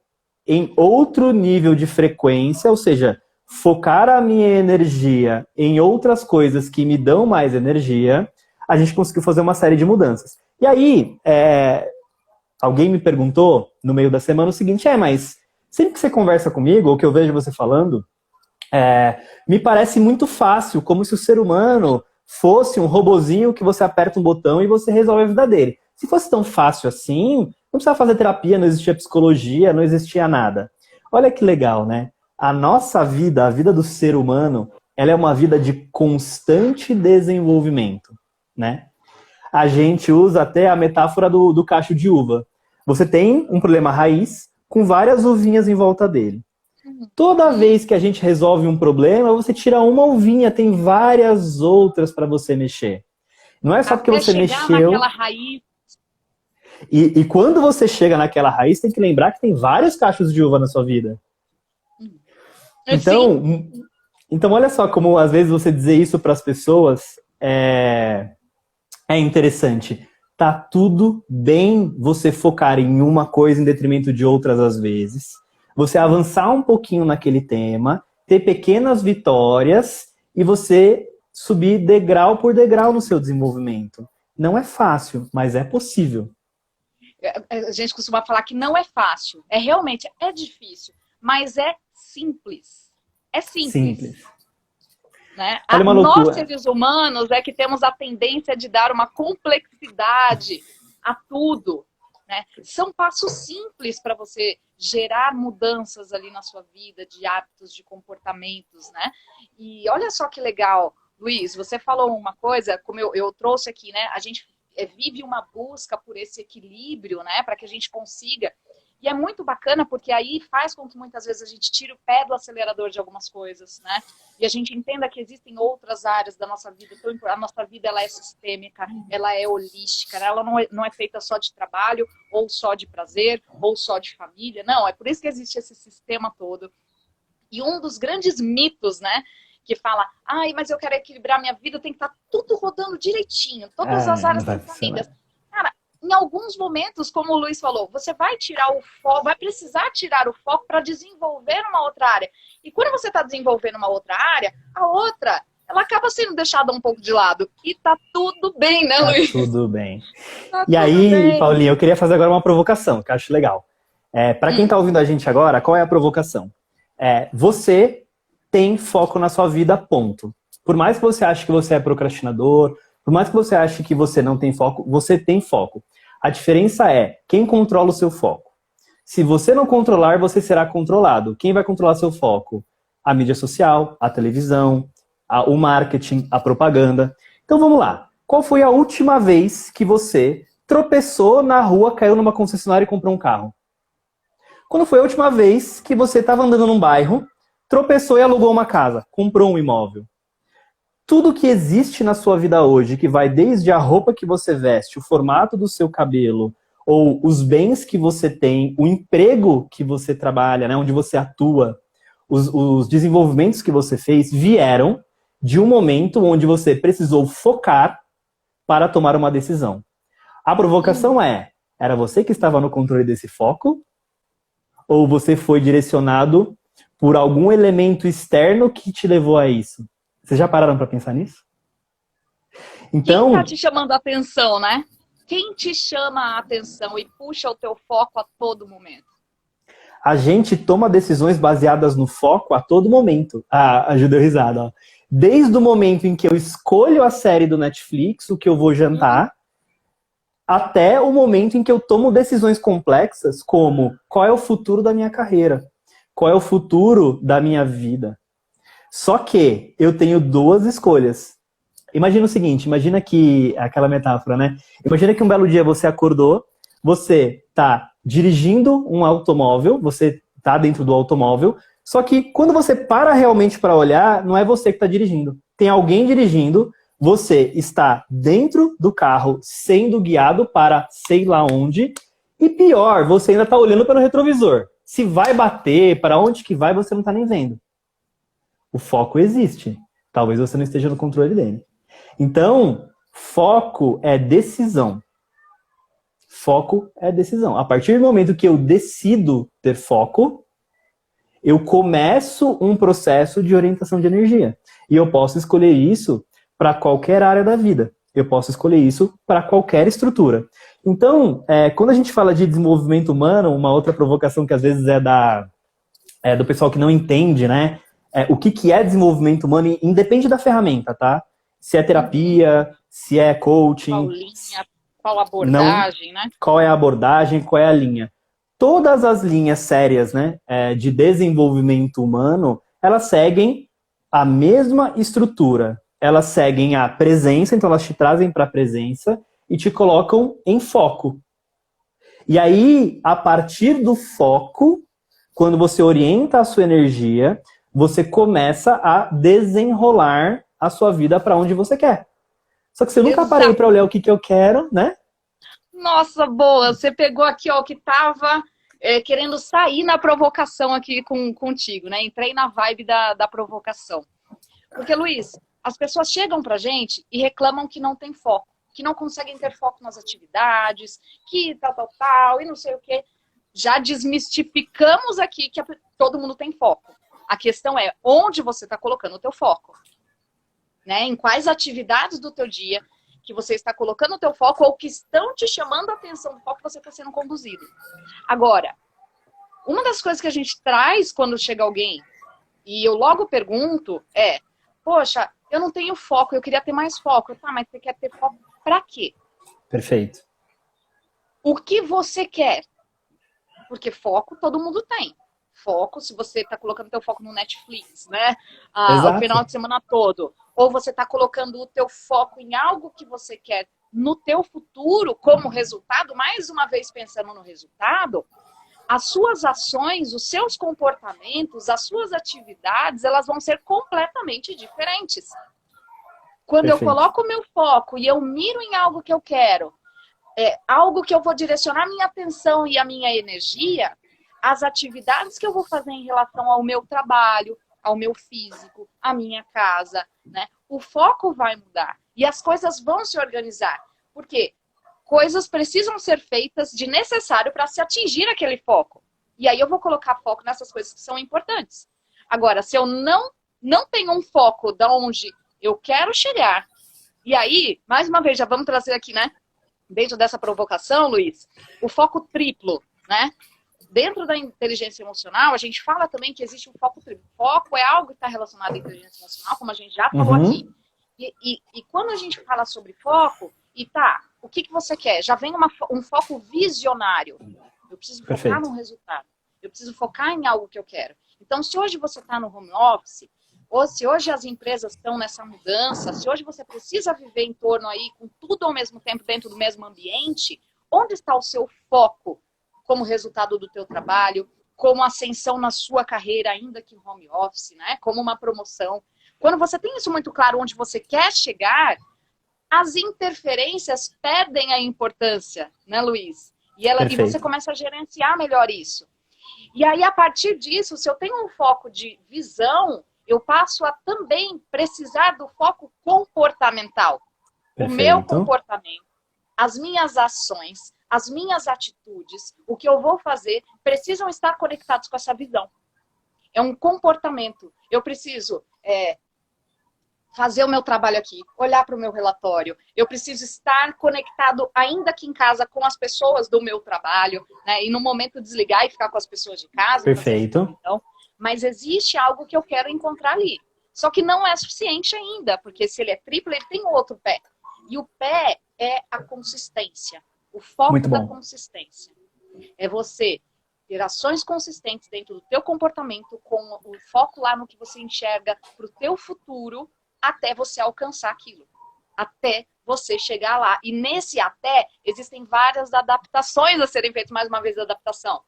em outro nível de frequência, ou seja, focar a minha energia em outras coisas que me dão mais energia, a gente conseguiu fazer uma série de mudanças. E aí, alguém me perguntou no meio da semana o seguinte, mas sempre que você conversa comigo, ou que eu vejo você falando, me parece muito fácil, como se o ser humano fosse um robozinho que você aperta um botão e você resolve a vida dele. Se fosse tão fácil assim, não precisava fazer terapia, não existia psicologia, não existia nada. Olha que legal, né? A nossa vida, a vida do ser humano, ela é uma vida de constante desenvolvimento, né? A gente usa até a metáfora do cacho de uva. Você tem um problema raiz com várias uvinhas em volta dele. Toda vez que a gente resolve um problema, você tira uma uvinha, tem várias outras para você mexer. Não é só porque você mexeu... naquela raiz. E quando você chega naquela raiz, tem que lembrar que tem vários cachos de uva na sua vida. Então, olha só como às vezes você dizer isso para as pessoas é interessante. Tá tudo bem você focar em uma coisa em detrimento de outras às vezes. Você avançar um pouquinho naquele tema, ter pequenas vitórias e você subir degrau por degrau no seu desenvolvimento. Não é fácil, mas é possível. A gente costuma falar que não é fácil. Realmente é difícil, mas é simples. É simples. Né? Nós, seres humanos, é que temos a tendência de dar uma complexidade a tudo. Né? São passos simples para você gerar mudanças ali na sua vida, de hábitos, de comportamentos, né? E olha só que legal, Luiz, você falou uma coisa, como eu trouxe aqui, né? A gente vive uma busca por esse equilíbrio, né? Para que a gente consiga. E é muito bacana porque aí faz com que muitas vezes a gente tire o pé do acelerador de algumas coisas, né? E a gente entenda que existem outras áreas da nossa vida. A nossa vida, ela é sistêmica, ela é holística, né? Ela não é feita só de trabalho, ou só de prazer, ou só de família. Não, é por isso que existe esse sistema todo. E um dos grandes mitos, né? Que fala, mas eu quero equilibrar minha vida, tem que estar tudo rodando direitinho, todas as áreas definidas. Cara, em alguns momentos, como o Luiz falou, você vai tirar o foco, vai precisar tirar o foco para desenvolver uma outra área. E quando você está desenvolvendo uma outra área, a outra, ela acaba sendo deixada um pouco de lado. E tá tudo bem, né, Luiz? Tudo bem. E aí, Paulinha, eu queria fazer agora uma provocação, que eu acho legal. Para quem está ouvindo a gente agora, qual é a provocação? Você tem foco na sua vida, ponto. Por mais que você ache que você é procrastinador, por mais que você ache que você não tem foco, você tem foco. A diferença é quem controla o seu foco. Se você não controlar, você será controlado. Quem vai controlar seu foco? A mídia social, a televisão, o marketing, a propaganda. Então vamos lá. Qual foi a última vez que você tropeçou na rua, caiu numa concessionária e comprou um carro? Quando foi a última vez que você estava andando num bairro, tropeçou e alugou uma casa, comprou um imóvel? Tudo que existe na sua vida hoje, que vai desde a roupa que você veste, o formato do seu cabelo, ou os bens que você tem, o emprego que você trabalha, né, onde você atua, os desenvolvimentos que você fez, vieram de um momento onde você precisou focar para tomar uma decisão. A provocação era você que estava no controle desse foco? Ou você foi direcionado por algum elemento externo que te levou a isso? Vocês já pararam para pensar nisso? Então, quem está te chamando a atenção, né? Quem te chama a atenção e puxa o teu foco a todo momento? A gente toma decisões baseadas no foco a todo momento. Ah, ajuda a risada, ó. Desde o momento em que eu escolho a série do Netflix, o que eu vou jantar, até o momento em que eu tomo decisões complexas, como qual é o futuro da minha carreira, qual é o futuro da minha vida. Só que eu tenho duas escolhas. Imagina o seguinte, imagina que, aquela metáfora, né? Imagina que um belo dia você acordou, você tá dirigindo um automóvel, você tá dentro do automóvel, só que quando você para realmente para olhar, não é você que está dirigindo. Tem alguém dirigindo, você está dentro do carro, sendo guiado para sei lá onde, e pior, você ainda está olhando pelo retrovisor. Se vai bater, para onde que vai, você não está nem vendo. O foco existe. Talvez você não esteja no controle dele. Então, foco é decisão. Foco é decisão. A partir do momento que eu decido ter foco, eu começo um processo de orientação de energia. E eu posso escolher isso para qualquer área da vida. Eu posso escolher isso para qualquer estrutura. Então, quando a gente fala de desenvolvimento humano, uma outra provocação que às vezes é do pessoal que não entende, né? O que é desenvolvimento humano, e independe da ferramenta, tá? Se é terapia, se é coaching. Qual linha, qual abordagem, né? Qual é a abordagem, qual é a linha. Todas as linhas sérias, né, de desenvolvimento humano, elas seguem a mesma estrutura. Elas seguem a presença, então elas te trazem para a presença e te colocam em foco. E aí, a partir do foco, quando você orienta a sua energia, você começa a desenrolar a sua vida para onde você quer. Só que você nunca parei para olhar o que eu quero, né? Nossa, boa! Você pegou aqui ó, o que estava querendo sair na provocação aqui contigo, né? Entrei na vibe da provocação. Porque, Luiz, as pessoas chegam pra gente e reclamam que não tem foco, que não conseguem ter foco nas atividades, que tal, e não sei o quê. Já desmistificamos aqui que todo mundo tem foco. A questão é onde você está colocando o teu foco. Né? Em quais atividades do teu dia que você está colocando o teu foco ou que estão te chamando a atenção do foco que você está sendo conduzido. Agora, uma das coisas que a gente traz quando chega alguém, e eu logo pergunto, poxa, eu não tenho foco, eu queria ter mais foco. Tá, mas você quer ter foco pra quê? Perfeito. O que você quer? Porque foco todo mundo tem. Foco, se você está colocando teu foco no Netflix, né? O final de semana todo. Ou você está colocando o teu foco em algo que você quer no teu futuro como resultado, mais uma vez pensando no resultado, as suas ações, os seus comportamentos, as suas atividades, elas vão ser completamente diferentes. Quando eu coloco o meu foco e eu miro em algo que eu quero, algo que eu vou direcionar minha atenção e a minha energia, as atividades que eu vou fazer em relação ao meu trabalho, ao meu físico, à minha casa, né? O foco vai mudar e as coisas vão se organizar. Por quê? Coisas precisam ser feitas de necessário para se atingir aquele foco. E aí eu vou colocar foco nessas coisas que são importantes. Agora, se eu não tenho um foco de onde eu quero chegar, e aí, mais uma vez, já vamos trazer aqui, né? Dentro dessa provocação, Luiz, o foco triplo, né? Dentro da inteligência emocional, a gente fala também que existe um foco triplo. Foco é algo que está relacionado à inteligência emocional, como a gente já falou aqui. E quando a gente fala sobre foco, o que você quer? Já vem um foco visionário. Eu preciso focar num resultado. Eu preciso focar em algo que eu quero. Então, se hoje você está no home office, ou se hoje as empresas estão nessa mudança, se hoje você precisa viver em torno aí com tudo ao mesmo tempo dentro do mesmo ambiente, onde está o seu foco como resultado do teu trabalho, como ascensão na sua carreira, ainda que em home office, né? Como uma promoção. Quando você tem isso muito claro onde você quer chegar, as interferências perdem a importância, né, Luiz? E você começa a gerenciar melhor isso. E aí, a partir disso, se eu tenho um foco de visão, eu passo a também precisar do foco comportamental. O meu comportamento, as minhas ações, as minhas atitudes, o que eu vou fazer, precisam estar conectados com essa visão. É um comportamento. Eu preciso fazer o meu trabalho aqui, olhar para o meu relatório. Eu preciso estar conectado, ainda aqui em casa, com as pessoas do meu trabalho, né? E no momento desligar e ficar com as pessoas de casa. Perfeito. Então, mas existe algo que eu quero encontrar ali. Só que não é suficiente ainda, porque se ele é triplo, ele tem outro pé. E o pé é a consistência, o foco da consistência. É você ter ações consistentes dentro do teu comportamento, com o foco lá no que você enxerga para o teu futuro, até você alcançar aquilo. Até você chegar lá. E nesse até, existem várias adaptações a serem feitas, mais uma vez, adaptação.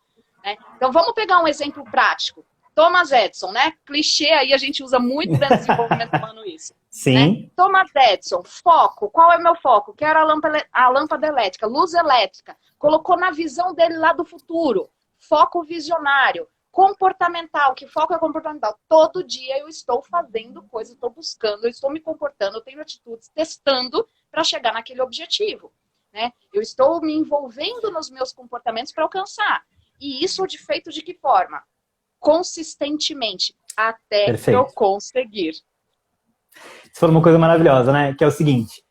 Né? Então, vamos pegar um exemplo prático. Thomas Edison, né? Clichê aí, a gente usa muito dentro do desenvolvimento humano isso. Sim. Né? Thomas Edison, foco. Qual é o meu foco? Quero a lâmpada elétrica, luz elétrica. Colocou na visão dele lá do futuro. Foco visionário. Comportamental, que foco é comportamental. Todo dia eu estou fazendo coisas, estou buscando, eu estou me comportando, eu tenho atitudes, testando para chegar naquele objetivo. Né? Eu estou me envolvendo nos meus comportamentos para alcançar. E isso de feito de que forma? Consistentemente, até eu conseguir. Você falou uma coisa maravilhosa, né? Que é o seguinte,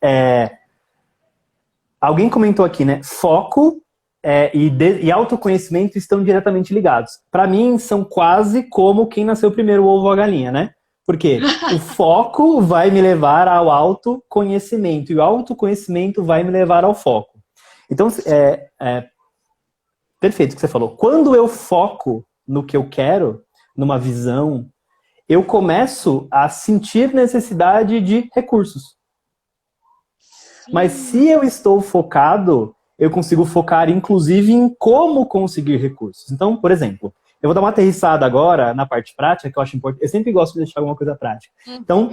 alguém comentou aqui, né? Foco e autoconhecimento estão diretamente ligados. Para mim, são quase como quem nasceu primeiro, o ovo ou a galinha, né? Porque o foco vai me levar ao autoconhecimento e o autoconhecimento vai me levar ao foco. Então, perfeito o que você falou. Quando eu foco no que eu quero, numa visão, eu começo a sentir necessidade de recursos. Sim. Mas se eu estou focado, eu consigo focar, inclusive, em como conseguir recursos. Então, por exemplo, eu vou dar uma aterrissada agora na parte prática, que eu acho importante. Eu sempre gosto de deixar alguma coisa prática. Então,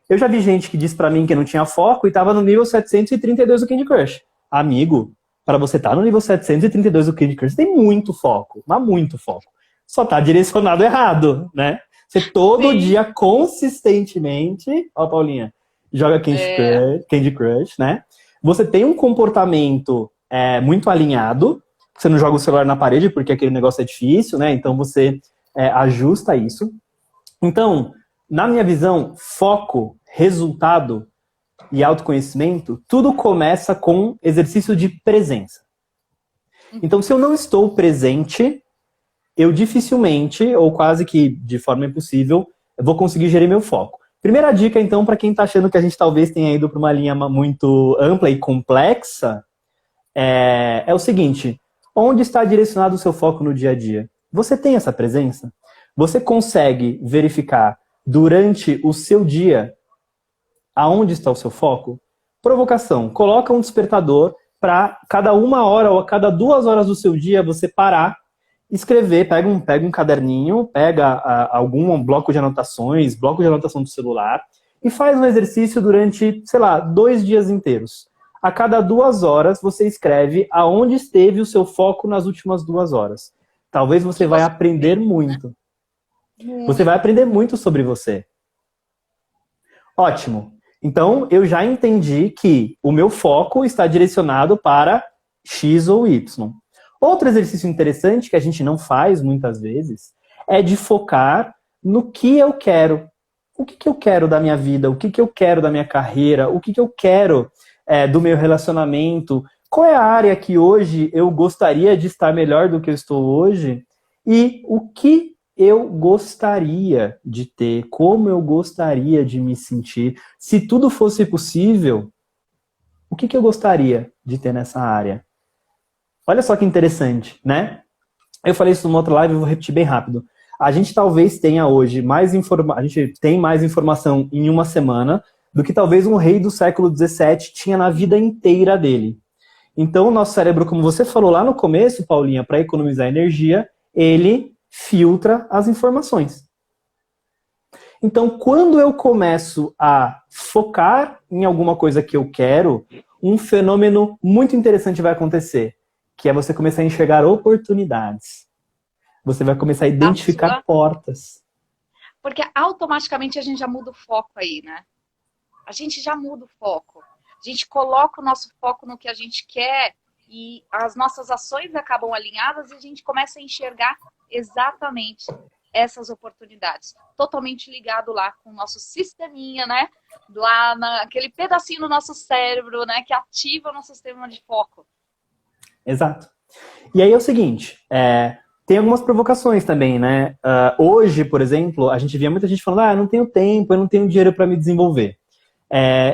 eu já vi gente que disse pra mim que não tinha foco e estava no nível 732 do Candy Crush. Amigo, para você estar no nível 732 do Candy Crush, tem muito foco, mas muito foco. Só tá direcionado errado, né? Você todo dia, consistentemente, ó, Paulinha, joga Candy Crush, né? Você tem um comportamento muito alinhado, você não joga o celular na parede porque aquele negócio é difícil, né? Então você ajusta isso. Então, na minha visão, foco, resultado e autoconhecimento, tudo começa com exercício de presença. Então, se eu não estou presente, eu dificilmente, ou quase que de forma impossível, vou conseguir gerir meu foco. Primeira dica, então, para quem está achando que a gente talvez tenha ido para uma linha muito ampla e complexa, é o seguinte: onde está direcionado o seu foco no dia a dia? Você tem essa presença? Você consegue verificar durante o seu dia aonde está o seu foco? Provocação. Coloca um despertador para cada 1 hora ou a cada 2 horas do seu dia você parar, escrever, pega um caderninho, pega algum bloco de anotações, bloco de anotação do celular e faz um exercício durante, sei lá, 2 dias inteiros. A cada 2 horas você escreve aonde esteve o seu foco nas últimas 2 horas. Talvez você vai aprender muito. Você vai aprender muito sobre você. Ótimo. Então, eu já entendi que o meu foco está direcionado para X ou Y. Outro exercício interessante que a gente não faz muitas vezes é de focar no que eu quero. O que eu quero da minha vida? O que eu quero da minha carreira? O que eu quero do meu relacionamento? Qual é a área que hoje eu gostaria de estar melhor do que eu estou hoje? E o que eu gostaria de ter? Como eu gostaria de me sentir? Se tudo fosse possível, o que eu gostaria de ter nessa área? Olha só que interessante, né? Eu falei isso numa outra live, eu vou repetir bem rápido. A gente talvez tenha hoje a gente tem mais informação em uma semana do que talvez um rei do século XVII tinha na vida inteira dele. Então, o nosso cérebro, como você falou lá no começo, Paulinha, para economizar energia, ele filtra as informações. Então, quando eu começo a focar em alguma coisa que eu quero, um fenômeno muito interessante vai acontecer, que é você começar a enxergar oportunidades. Você vai começar a identificar portas. Porque automaticamente a gente já muda o foco aí, né? A gente já muda o foco. A gente coloca o nosso foco no que a gente quer e as nossas ações acabam alinhadas e a gente começa a enxergar exatamente essas oportunidades. Totalmente ligado lá com o nosso sisteminha, né? Lá naquele pedacinho do nosso cérebro, né? Que ativa o nosso sistema de foco. Exato. E aí é o seguinte, tem algumas provocações também, né? Hoje, por exemplo, a gente via muita gente falando, eu não tenho tempo, eu não tenho dinheiro para me desenvolver.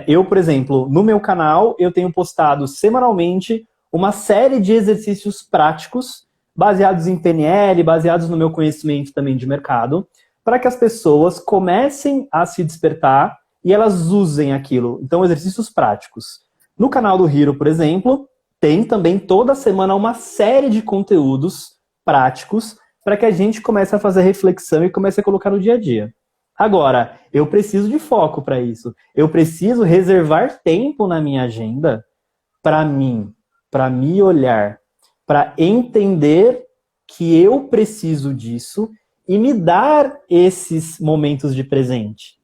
Eu, por exemplo, no meu canal, eu tenho postado semanalmente uma série de exercícios práticos, baseados em PNL, baseados no meu conhecimento também de mercado, para que as pessoas comecem a se despertar e elas usem aquilo. Então, exercícios práticos. No canal do Hiro, por exemplo, tem também toda semana uma série de conteúdos práticos para que a gente comece a fazer reflexão e comece a colocar no dia a dia. Agora, eu preciso de foco para isso. Eu preciso reservar tempo na minha agenda para mim, para me olhar, para entender que eu preciso disso e me dar esses momentos de presente.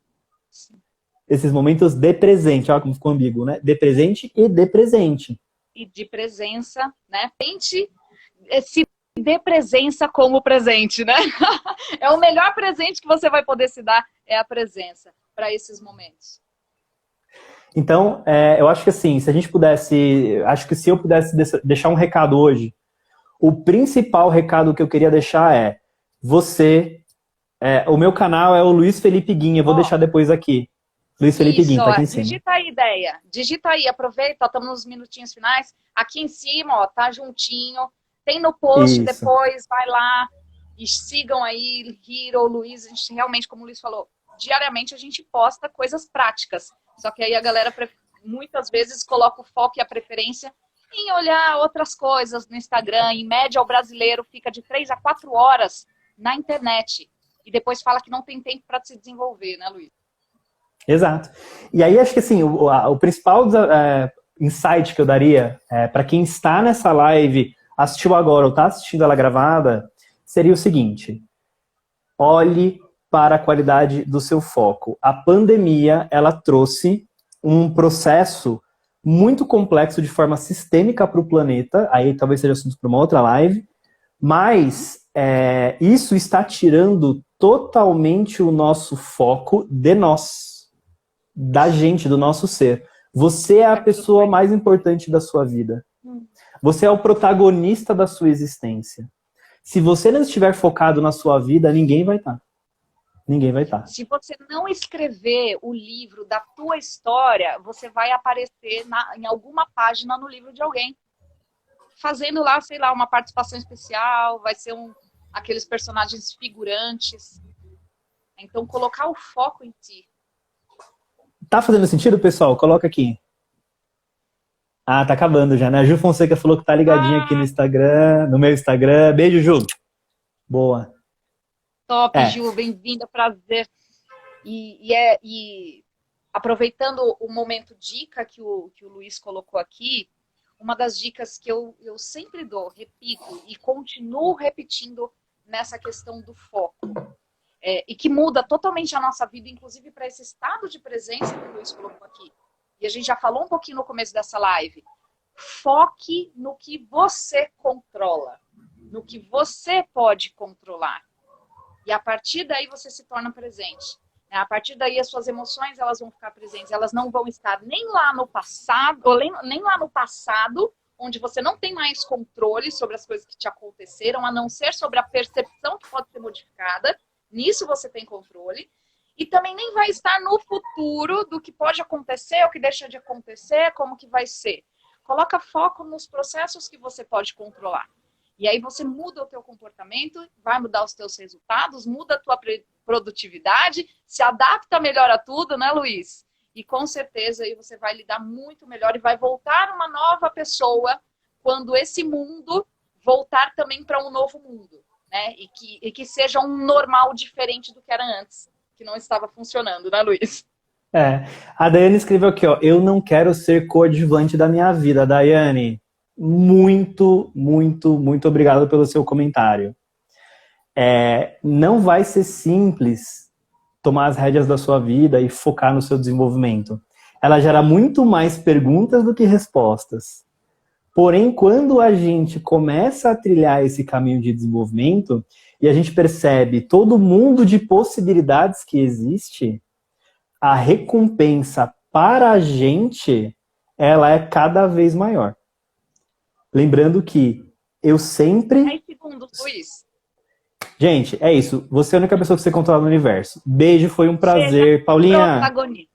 Esses momentos de presente. Olha como ficou ambíguo, né? De presente e de presente. E de presença, né? Tente se dê presença como presente, né? É o melhor presente que você vai poder se dar, é a presença para esses momentos. Então, eu acho que assim, se a gente pudesse, acho que se eu pudesse deixar um recado hoje, o principal recado que eu queria deixar é, o meu canal é o Luiz Felipe Guinha, eu vou deixar depois aqui. Luiz Felipe Guinha, tá aqui em cima. Digita aí, ideia. Digita aí, aproveita, estamos nos minutinhos finais. Aqui em cima, ó, tá juntinho. Tem no post depois, vai lá e sigam aí, Hiro, Luiz. A gente realmente, como o Luiz falou, diariamente a gente posta coisas práticas. Só que aí a galera muitas vezes coloca o foco e a preferência em olhar outras coisas no Instagram. Em média, o brasileiro fica de 3 a 4 horas na internet. E depois fala que não tem tempo para se desenvolver, né, Luiz? Exato. E aí, acho que assim, o principal insight que eu daria para quem está nessa live, assistiu agora ou está assistindo ela gravada, seria o seguinte: olhe para a qualidade do seu foco. A pandemia, ela trouxe um processo muito complexo de forma sistêmica para o planeta, aí talvez seja assunto para uma outra live, mas isso está tirando totalmente o nosso foco de nós. Da gente, do nosso ser. Você é a pessoa mais importante da sua vida. Você é o protagonista da sua existência. Se você não estiver focado na sua vida, ninguém vai estar. Ninguém vai estar. Se você não escrever o livro da tua história, você vai aparecer em alguma página no livro de alguém. Fazendo lá, sei lá, uma participação especial, vai ser aqueles personagens figurantes. Então, colocar o foco em ti. Tá fazendo sentido, pessoal? Coloca aqui. Ah, tá acabando já, né? A Ju Fonseca falou que tá ligadinha aqui no Instagram, no meu Instagram. Beijo, Ju. Boa. Top, Ju. Bem-vinda, prazer. E aproveitando o momento dica que o Luiz colocou aqui, uma das dicas que eu sempre dou, repito, e continuo repetindo nessa questão do foco. E que muda totalmente a nossa vida, inclusive para esse estado de presença que o Luiz colocou aqui. E a gente já falou um pouquinho no começo dessa live. Foque no que você controla, no que você pode controlar. E a partir daí você se torna presente. A partir daí as suas emoções elas vão ficar presentes. Elas não vão estar nem lá no passado, ou nem lá no passado, onde você não tem mais controle sobre as coisas que te aconteceram, a não ser sobre a percepção que pode ser modificada. Nisso você tem controle. E também nem vai estar no futuro do que pode acontecer, o que deixa de acontecer, como que vai ser. Coloca foco nos processos que você pode controlar. E aí você muda o teu comportamento, vai mudar os teus resultados, muda a tua produtividade, se adapta melhor a tudo, né, Luiz? E com certeza aí você vai lidar muito melhor e vai voltar uma nova pessoa quando esse mundo voltar também para um novo mundo. Né? E que seja um normal diferente do que era antes, que não estava funcionando, né, Luiz? A Daiane escreveu aqui, ó, eu não quero ser coadjuvante da minha vida. Daiane, muito, muito, muito obrigado pelo seu comentário. Não vai ser simples tomar as rédeas da sua vida e focar no seu desenvolvimento. Ela gera muito mais perguntas do que respostas. Porém, quando a gente começa a trilhar esse caminho de desenvolvimento, e a gente percebe todo mundo de possibilidades que existe, a recompensa para a gente, ela é cada vez maior. Lembrando que eu sempre... 10 segundos, Luiz. Gente, é isso. Você é a única pessoa que você controla no universo. Beijo, foi um prazer. Seja Paulinha... protagonista.